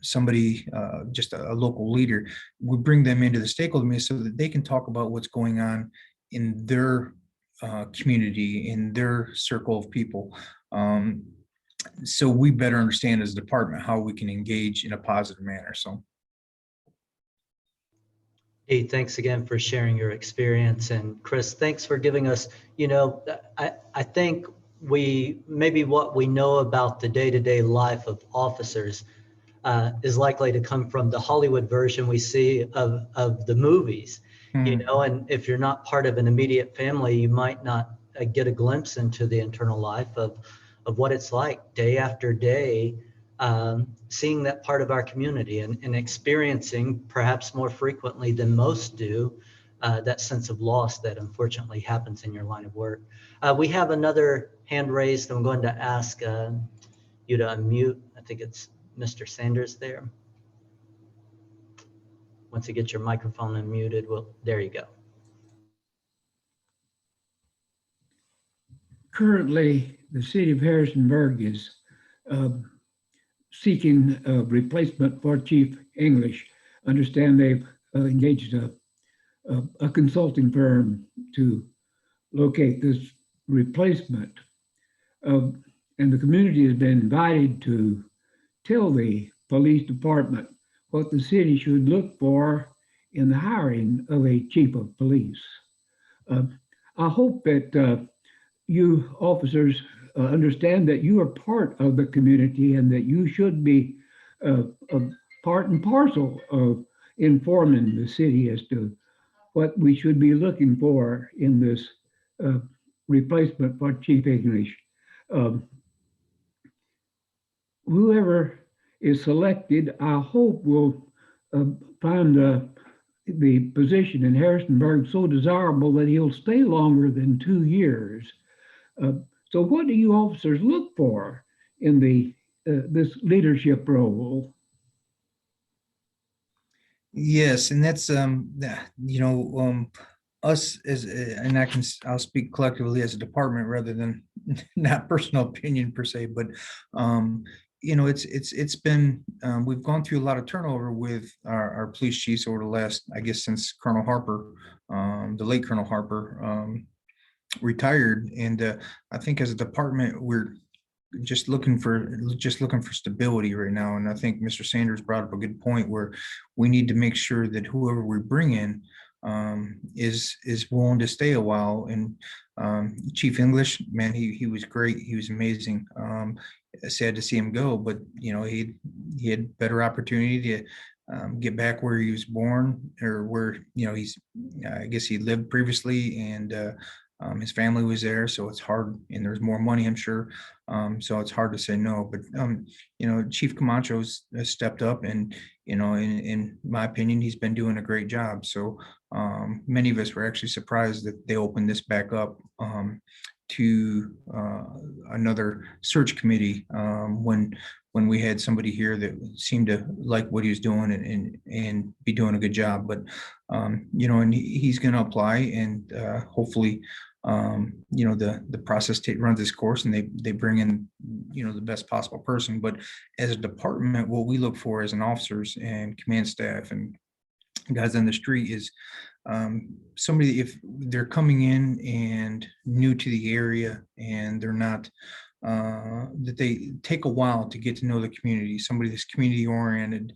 somebody just a local leader, we bring them into the stakeholder meeting so that they can talk about what's going on in their community, in their circle of people, so we better understand as a department how we can engage in a positive manner. So Hey, thanks again for sharing your experience. And Chris, thanks for giving us, I think maybe what we know about the day-to-day life of officers is likely to come from the Hollywood version we see of the movies, and if you're not part of an immediate family, you might not get a glimpse into the internal life of what it's like day after day, seeing that part of our community and experiencing, perhaps more frequently than most do, that sense of loss that unfortunately happens in your line of work. We have another hand raised. I'm going to ask you to unmute. I think it's Mr. Sanders there. Once you get your microphone unmuted, there you go. Currently, the city of Harrisonburg is seeking a replacement for Chief English. Understand they've engaged a consulting firm to locate this replacement. And the community has been invited to tell the police department what the city should look for in the hiring of a chief of police. I hope that you officers understand that you are part of the community and that you should be a part and parcel of informing the city as to what we should be looking for in this replacement for Chief English. Whoever is selected, I hope will find the position in Harrisonburg so desirable that he'll stay longer than 2 years. So what do you officers look for in the this leadership role. Yes, and that's us as and I'll speak collectively as a department rather than not personal opinion per se, but it's been we've gone through a lot of turnover with our police chiefs over the last, I guess, since Colonel Harper, the late Colonel Harper, retired, and I think as a department we're just looking for stability right now. And I think Mr. Sanders brought up a good point where we need to make sure that whoever we bring in is willing to stay a while. And Chief English, man, he was great. He was amazing. Sad to see him go, but he had better opportunity to get back where he was born, or where I guess he lived previously, and his family was there, so it's hard, and there's more money, I'm sure. So it's hard to say no, but Chief Camacho's has stepped up, and in my opinion, he's been doing a great job. So many of us were actually surprised that they opened this back up to another search committee when we had somebody here that seemed to like what he was doing and be doing a good job. But and he's going to apply, and hopefully the process runs its course, and they bring in the best possible person. But as a department, what we look for as an officers and command staff and guys on the street is somebody, if they're coming in and new to the area, and they're not that they take a while to get to know the community, somebody that's community oriented,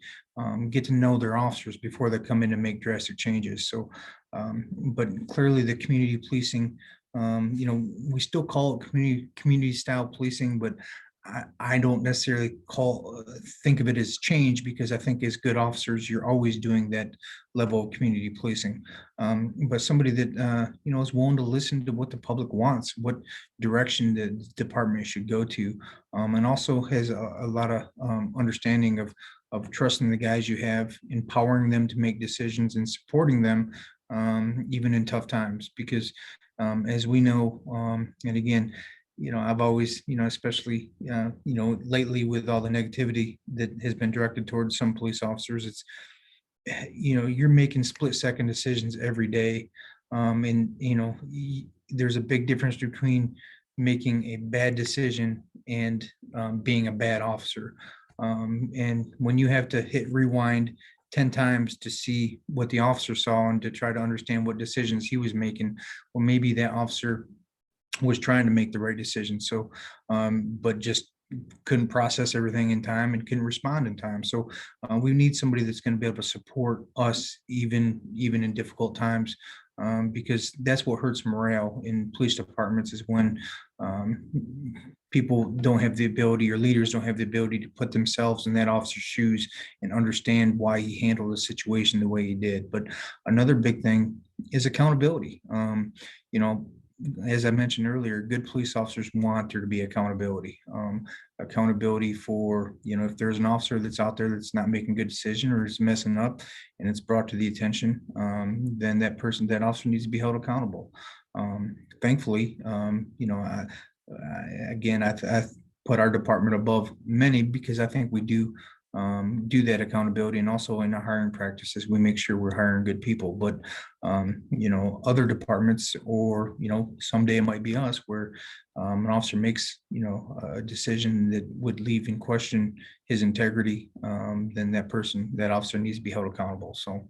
get to know their officers before they come in and make drastic changes. So but clearly the community policing, we still call it community style policing, but I don't necessarily think of it as change, because I think as good officers, you're always doing that level of community policing. But somebody that, is willing to listen to what the public wants, what direction the department should go to, and also has a lot of understanding of trusting the guys you have, empowering them to make decisions, and supporting them even in tough times. Because as we know, and again, I've always, especially, lately with all the negativity that has been directed towards some police officers, it's, you're making split-second decisions every day. And, there's a big difference between making a bad decision and being a bad officer. And when you have to hit rewind 10 times to see what the officer saw and to try to understand what decisions he was making, well, maybe that officer was trying to make the right decision. So, but just couldn't process everything in time and couldn't respond in time. So we need somebody that's going to be able to support us even in difficult times, because that's what hurts morale in police departments, is when people don't have the ability, or leaders don't have the ability to put themselves in that officer's shoes and understand why he handled the situation the way he did. But another big thing is accountability. As I mentioned earlier, good police officers want there to be accountability. Accountability for, if there's an officer that's out there that's not making good decision or is messing up, and it's brought to the attention, then that officer needs to be held accountable. Thankfully, I put our department above many, because I think we do that accountability, and also in our hiring practices, we make sure we're hiring good people. But other departments, or someday it might be us, where an officer makes a decision that would leave in question his integrity, then that officer needs to be held accountable. So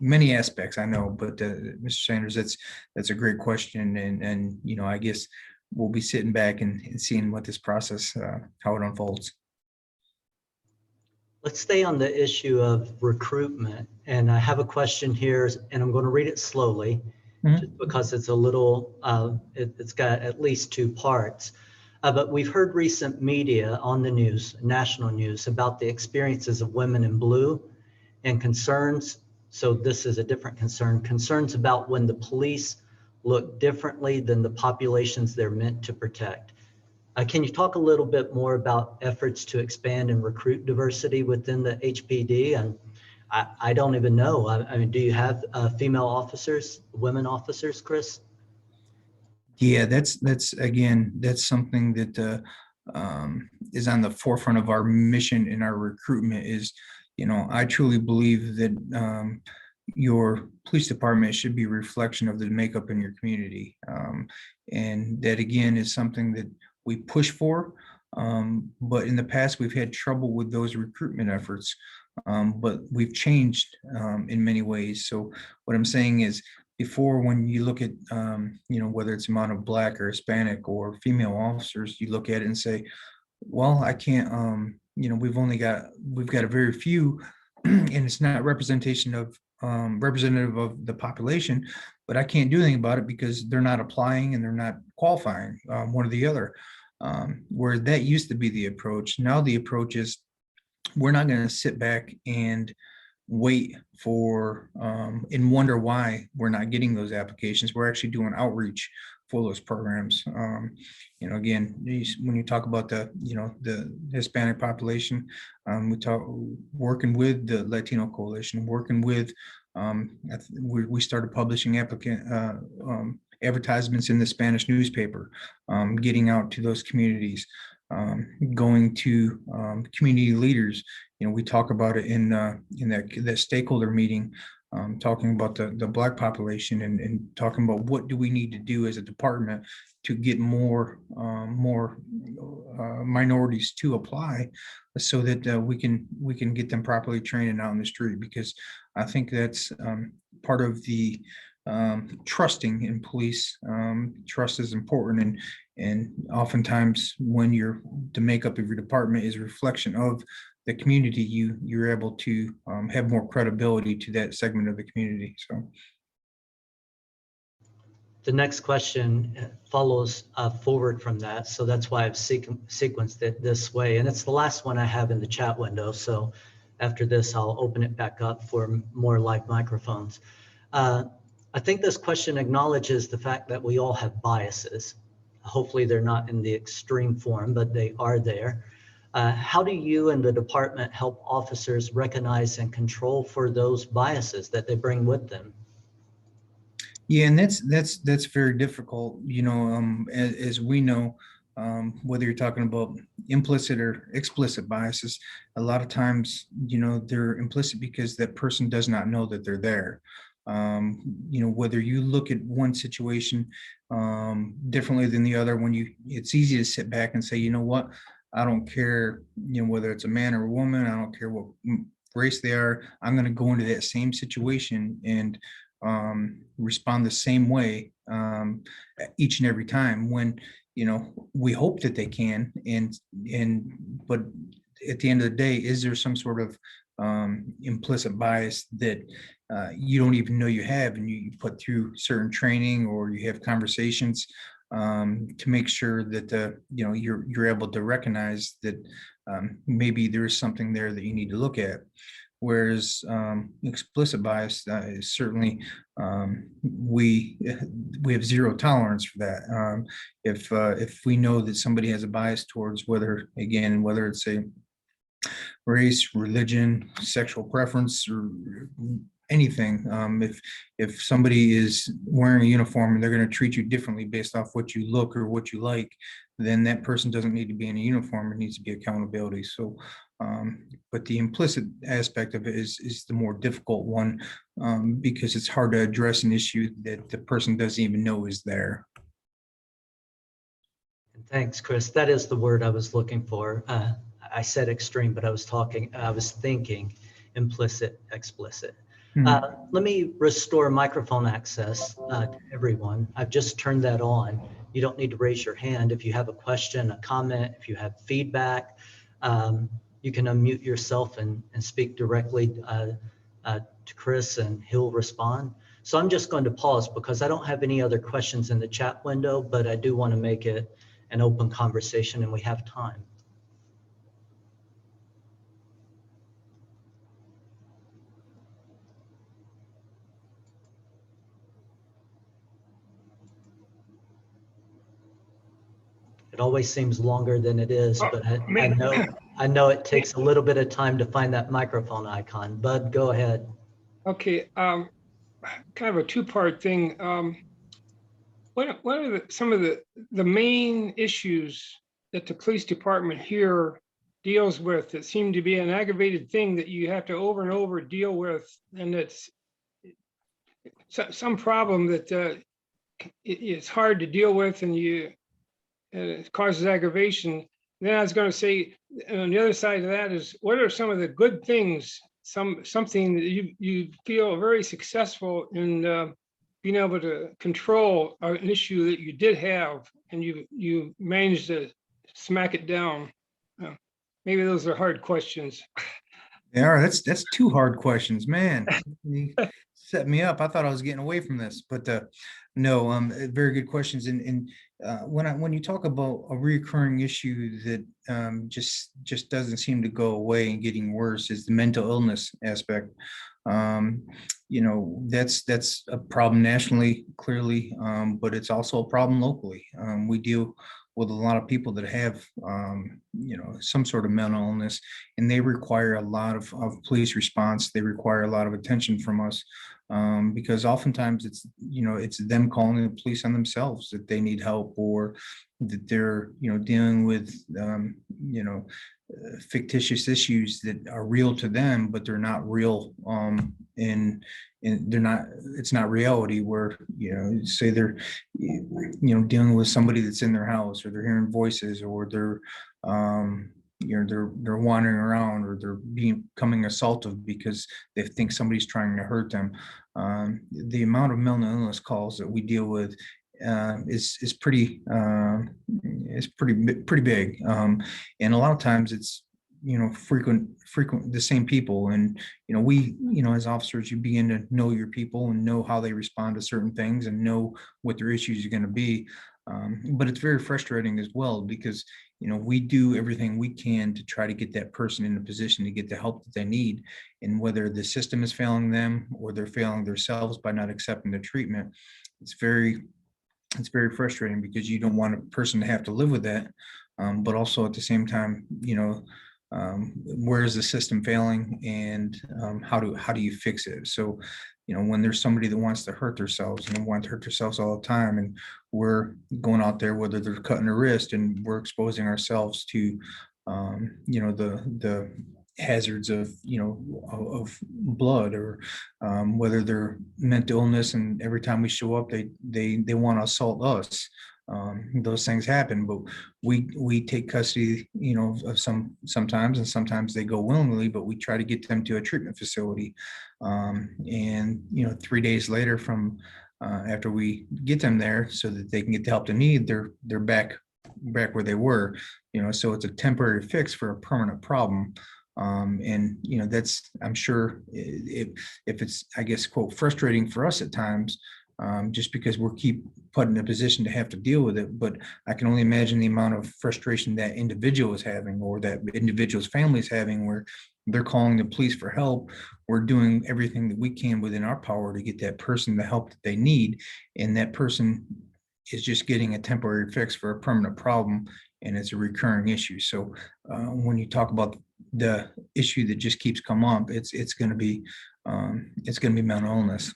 many aspects, I know, but Mr. Sanders, that's a great question, and I guess we'll be sitting back and seeing what this process, how it unfolds. Let's stay on the issue of recruitment. And I have a question here, and I'm going to read it slowly, just because it's a little, it's got at least two parts. But we've heard recent media on the news, national news, about the experiences of women in blue and concerns. So this is a different concern, concerns about when the police look differently than the populations they're meant to protect. Can you talk a little bit more about efforts to expand and recruit diversity within the HPD? And I don't even know. I mean, do you have female officers, women officers, Chris? Yeah, that's something that is on the forefront of our mission in our recruitment is, I truly believe that your police department should be a reflection of the makeup in your community. And that again is something that we push for. But in the past, we've had trouble with those recruitment efforts. But we've changed in many ways. So what I'm saying is, before, when you look at, whether it's amount of Black or Hispanic or female officers, you look at it and say, well, I can't, we've got a very few, and it's not representation of representative of the population, but I can't do anything about it because they're not applying and they're not qualifying, one or the other. Where that used to be the approach. Now the approach is, we're not going to sit back and wait for and wonder why we're not getting those applications. We're actually doing outreach for those programs. Again, when you talk about the Hispanic population, we talk working with the Latino Coalition, working with we started publishing advertisements in the Spanish newspaper, getting out to those communities, going to community leaders. We talk about it in that stakeholder meeting, talking about the Black population and talking about what do we need to do as a department to get more minorities to apply, so that we can get them properly trained and out in the street. Because I think that's part of the trusting in police. Trust is important, and oftentimes when the makeup of your department is a reflection of the community, you're able to have more credibility to that segment of the community. So the next question follows forward from that, so that's why I've sequenced it this way, and it's the last one I have in the chat window. So after this, I'll open it back up for more live microphones. I think this question acknowledges the fact that we all have biases. Hopefully they're not in the extreme form, but they are there. How do you and the department help officers recognize and control for those biases that they bring with them? Yeah, and that's very difficult. As we know, whether you're talking about implicit or explicit biases, a lot of times, they're implicit because that person does not know that they're there. Whether you look at one situation differently than the other, it's easy to sit back and say, you know what, I don't care, whether it's a man or a woman, I don't care what race they are, I'm going to go into that same situation and respond the same way each and every time, when we hope that they can, but at the end of the day, is there some sort of implicit bias that you don't even know you have, and you put through certain training, or you have conversations to make sure that you're able to recognize that maybe there is something there that you need to look at. Whereas explicit bias is certainly, we have zero tolerance for that. If we know that somebody has a bias towards whether it's a race, religion, sexual preference, or anything, if somebody is wearing a uniform and they're going to treat you differently based off what you look or what you like, then that person doesn't need to be in a uniform. It needs to be accountability. So but the implicit aspect of it is the more difficult one, because it's hard to address an issue that the person doesn't even know is there. Thanks, Chris. That is the word I was looking for. I said extreme, but I was thinking implicit, explicit. Let me restore microphone access to everyone. I've just turned that on. You don't need to raise your hand. If you have a question, a comment, if you have feedback, you can unmute yourself and speak directly to Chris, and he'll respond. So I'm just going to pause because I don't have any other questions in the chat window, but I do want to make it an open conversation and we have time. It always seems longer than it is, but I know it takes a little bit of time to find that microphone icon. Bud, go ahead. Okay, kind of a two-part thing. What are some of the main issues that the police department here deals with that seem to be an aggravated thing that you have to over and over deal with, and it's some problem that it's hard to deal with, and it causes aggravation. Then I was going to say, on the other side of that is, what are some of the good things, something that you feel very successful in being able to control an issue that you did have, and you managed to smack it down? Maybe those are hard questions. They are. That's two hard questions, man. You set me up. I thought I was getting away from this, but no, very good questions. And when you talk about a recurring issue that just doesn't seem to go away and getting worse, is the mental illness aspect. That's a problem nationally, clearly, but it's also a problem locally. We deal with a lot of people that have, some sort of mental illness, and they require a lot of police response. They require a lot of attention from us, because oftentimes it's them calling the police on themselves that they need help, or that they're, dealing with, fictitious issues that are real to them, but they're not real, and it's not reality, where, say they're, dealing with somebody that's in their house, or they're hearing voices, or they're, they're wandering around, or they're becoming assaultive because they think somebody's trying to hurt them. The amount of mental illness calls that we deal with is pretty big, and a lot of times it's frequent the same people, and we as officers, you begin to know your people and know how they respond to certain things and know what their issues are going to be, but it's very frustrating as well, because we do everything we can to try to get that person in a position to get the help that they need, and whether the system is failing them or they're failing themselves by not accepting the treatment, it's very frustrating, because you don't want a person to have to live with that, but also at the same time, where is the system failing, and how do you fix it? So, when there's somebody that wants to hurt themselves, and they want to hurt themselves all the time, and we're going out there, whether they're cutting a wrist, and we're exposing ourselves to, the hazards of blood, or whether they're mental illness, and every time we show up they want to assault us. Those things happen, but we take custody, of sometimes, and sometimes they go willingly, but we try to get them to a treatment facility, and 3 days later from after we get them there, so that they can get the help they need, they're back where they were. So it's a temporary fix for a permanent problem. And that's, I'm sure, if it's, I guess, quote, frustrating for us at times, just because we're keep put in a position to have to deal with it. But I can only imagine the amount of frustration that individual is having, or that individual's family is having, where they're calling the police for help. We're doing everything that we can within our power to get that person the help that they need, and that person is just getting a temporary fix for a permanent problem, and it's a recurring issue. So when you talk about the issue that just keeps coming up, it's going to be mental illness.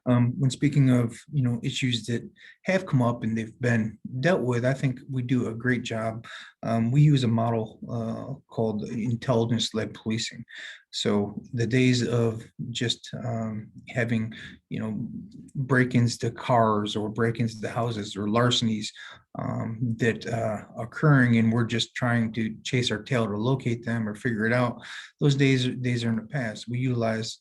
When speaking of issues that have come up and they've been dealt with, I think we do a great job. We use a model called intelligence-led policing. So the days of just having break-ins to cars, or break-ins to houses, or larcenies that occurring, and we're just trying to chase our tail to locate them or figure it out, those days are in the past. We utilize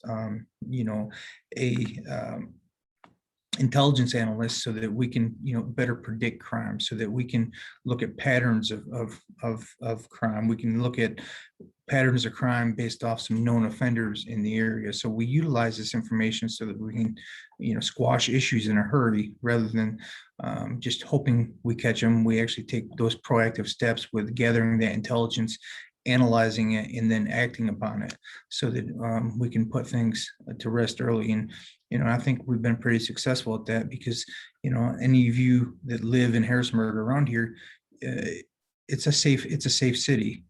intelligence analysts, so that we can better predict crime, so that we can look at patterns of crime. We can look at patterns of crime based off some known offenders in the area. So we utilize this information so that we can squash issues in a hurry, rather than just hoping we catch them. We actually take those proactive steps with gathering that intelligence, analyzing it, and then acting upon it, so that we can put things to rest early. And I think we've been pretty successful at that, because any of you that live in Harrisonburg around here, it's a safe city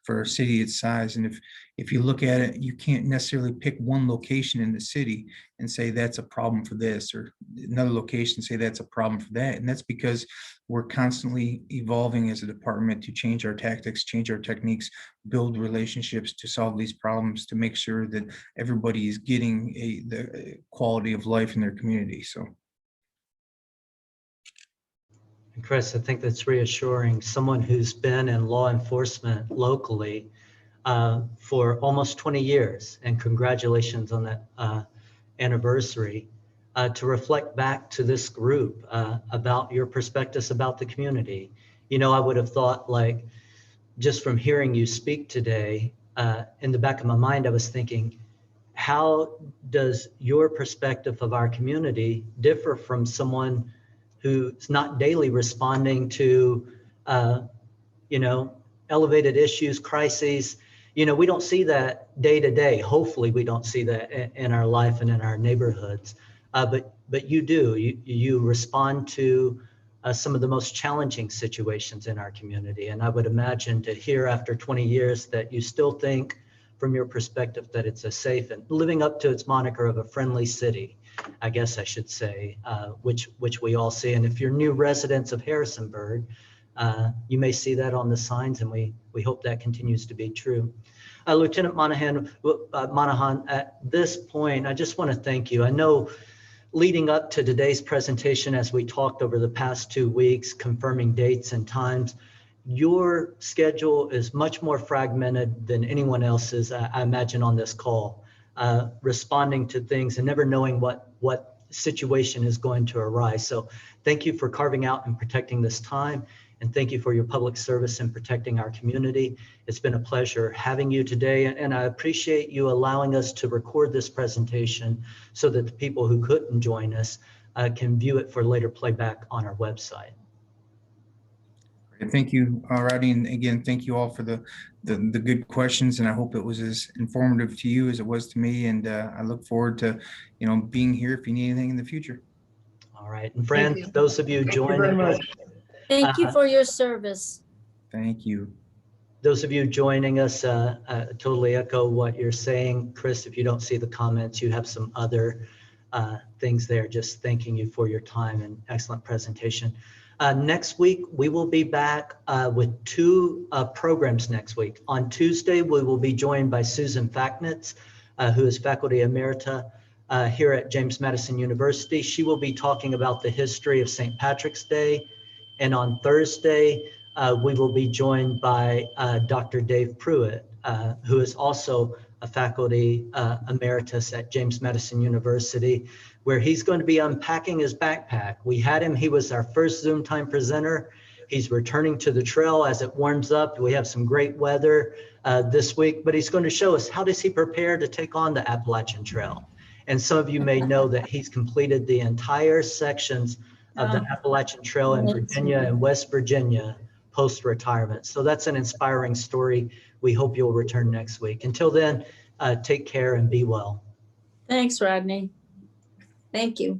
for a city its size. And if you look at it, you can't necessarily pick one location in the city and say that's a problem for this, or another location say that's a problem for that. And that's because we're constantly evolving as a department to change our tactics, change our techniques, build relationships to solve these problems, to make sure that everybody is getting the quality of life in their community. So. And Chris, I think that's reassuring. Someone who's been in law enforcement locally for almost 20 years, and congratulations on that anniversary, to reflect back to this group about your perspectives about the community. You know, I would have thought, like, just from hearing you speak today, in the back of my mind, I was thinking, how does your perspective of our community differ from someone who's not daily responding to, you know, elevated issues, crises? You know, we don't see that day to day. Hopefully we don't see that in our life and in our neighborhoods. But you do, you respond to some of the most challenging situations in our community. And I would imagine to hear after 20 years that you still think from your perspective that it's a safe and living up to its moniker of a friendly city, I guess I should say, which we all see. And if you're new residents of Harrisonburg, you may see that on the signs, and we hope that continues to be true. Lieutenant Monahan, at this point, I just want to thank you. I know leading up to today's presentation, as we talked over the past 2 weeks, confirming dates and times, your schedule is much more fragmented than anyone else's, I imagine, on this call, responding to things and never knowing what situation is going to arise. So thank you for carving out and protecting this time. And thank you for your public service in protecting our community. It's been a pleasure having you today. And I appreciate you allowing us to record this presentation so that the people who couldn't join us can view it for later playback on our website. Thank you, Rodney. And again, thank you all for the good questions. And I hope it was as informative to you as it was to me. And I look forward to, you know, being here if you need anything in the future. All right. And friends, those of you joining us, Thank you for your service. Thank you. those of you joining us, totally echo what you're saying. Chris, if you don't see the comments, you have some other things there. Just thanking you for your time and excellent presentation. Next week, we will be back with two programs next week. On Tuesday, we will be joined by Susan Facknitz, who is faculty emerita here at James Madison University. She will be talking about the history of St. Patrick's Day. And on Thursday, we will be joined by Dr. Dave Pruitt, who is also a faculty emeritus at James Madison University, where he's going to be unpacking his backpack. We had him, he was our first Zoom time presenter. He's returning to the trail as it warms up. We have some great weather this week, but he's going to show us how does he prepare to take on the Appalachian Trail. And some of you may know that he's completed the entire sections of the Appalachian Trail in Virginia and West Virginia post-retirement. So that's an inspiring story. We hope you'll return next week. Until then, take care and be well. Thanks, Rodney. Thank you.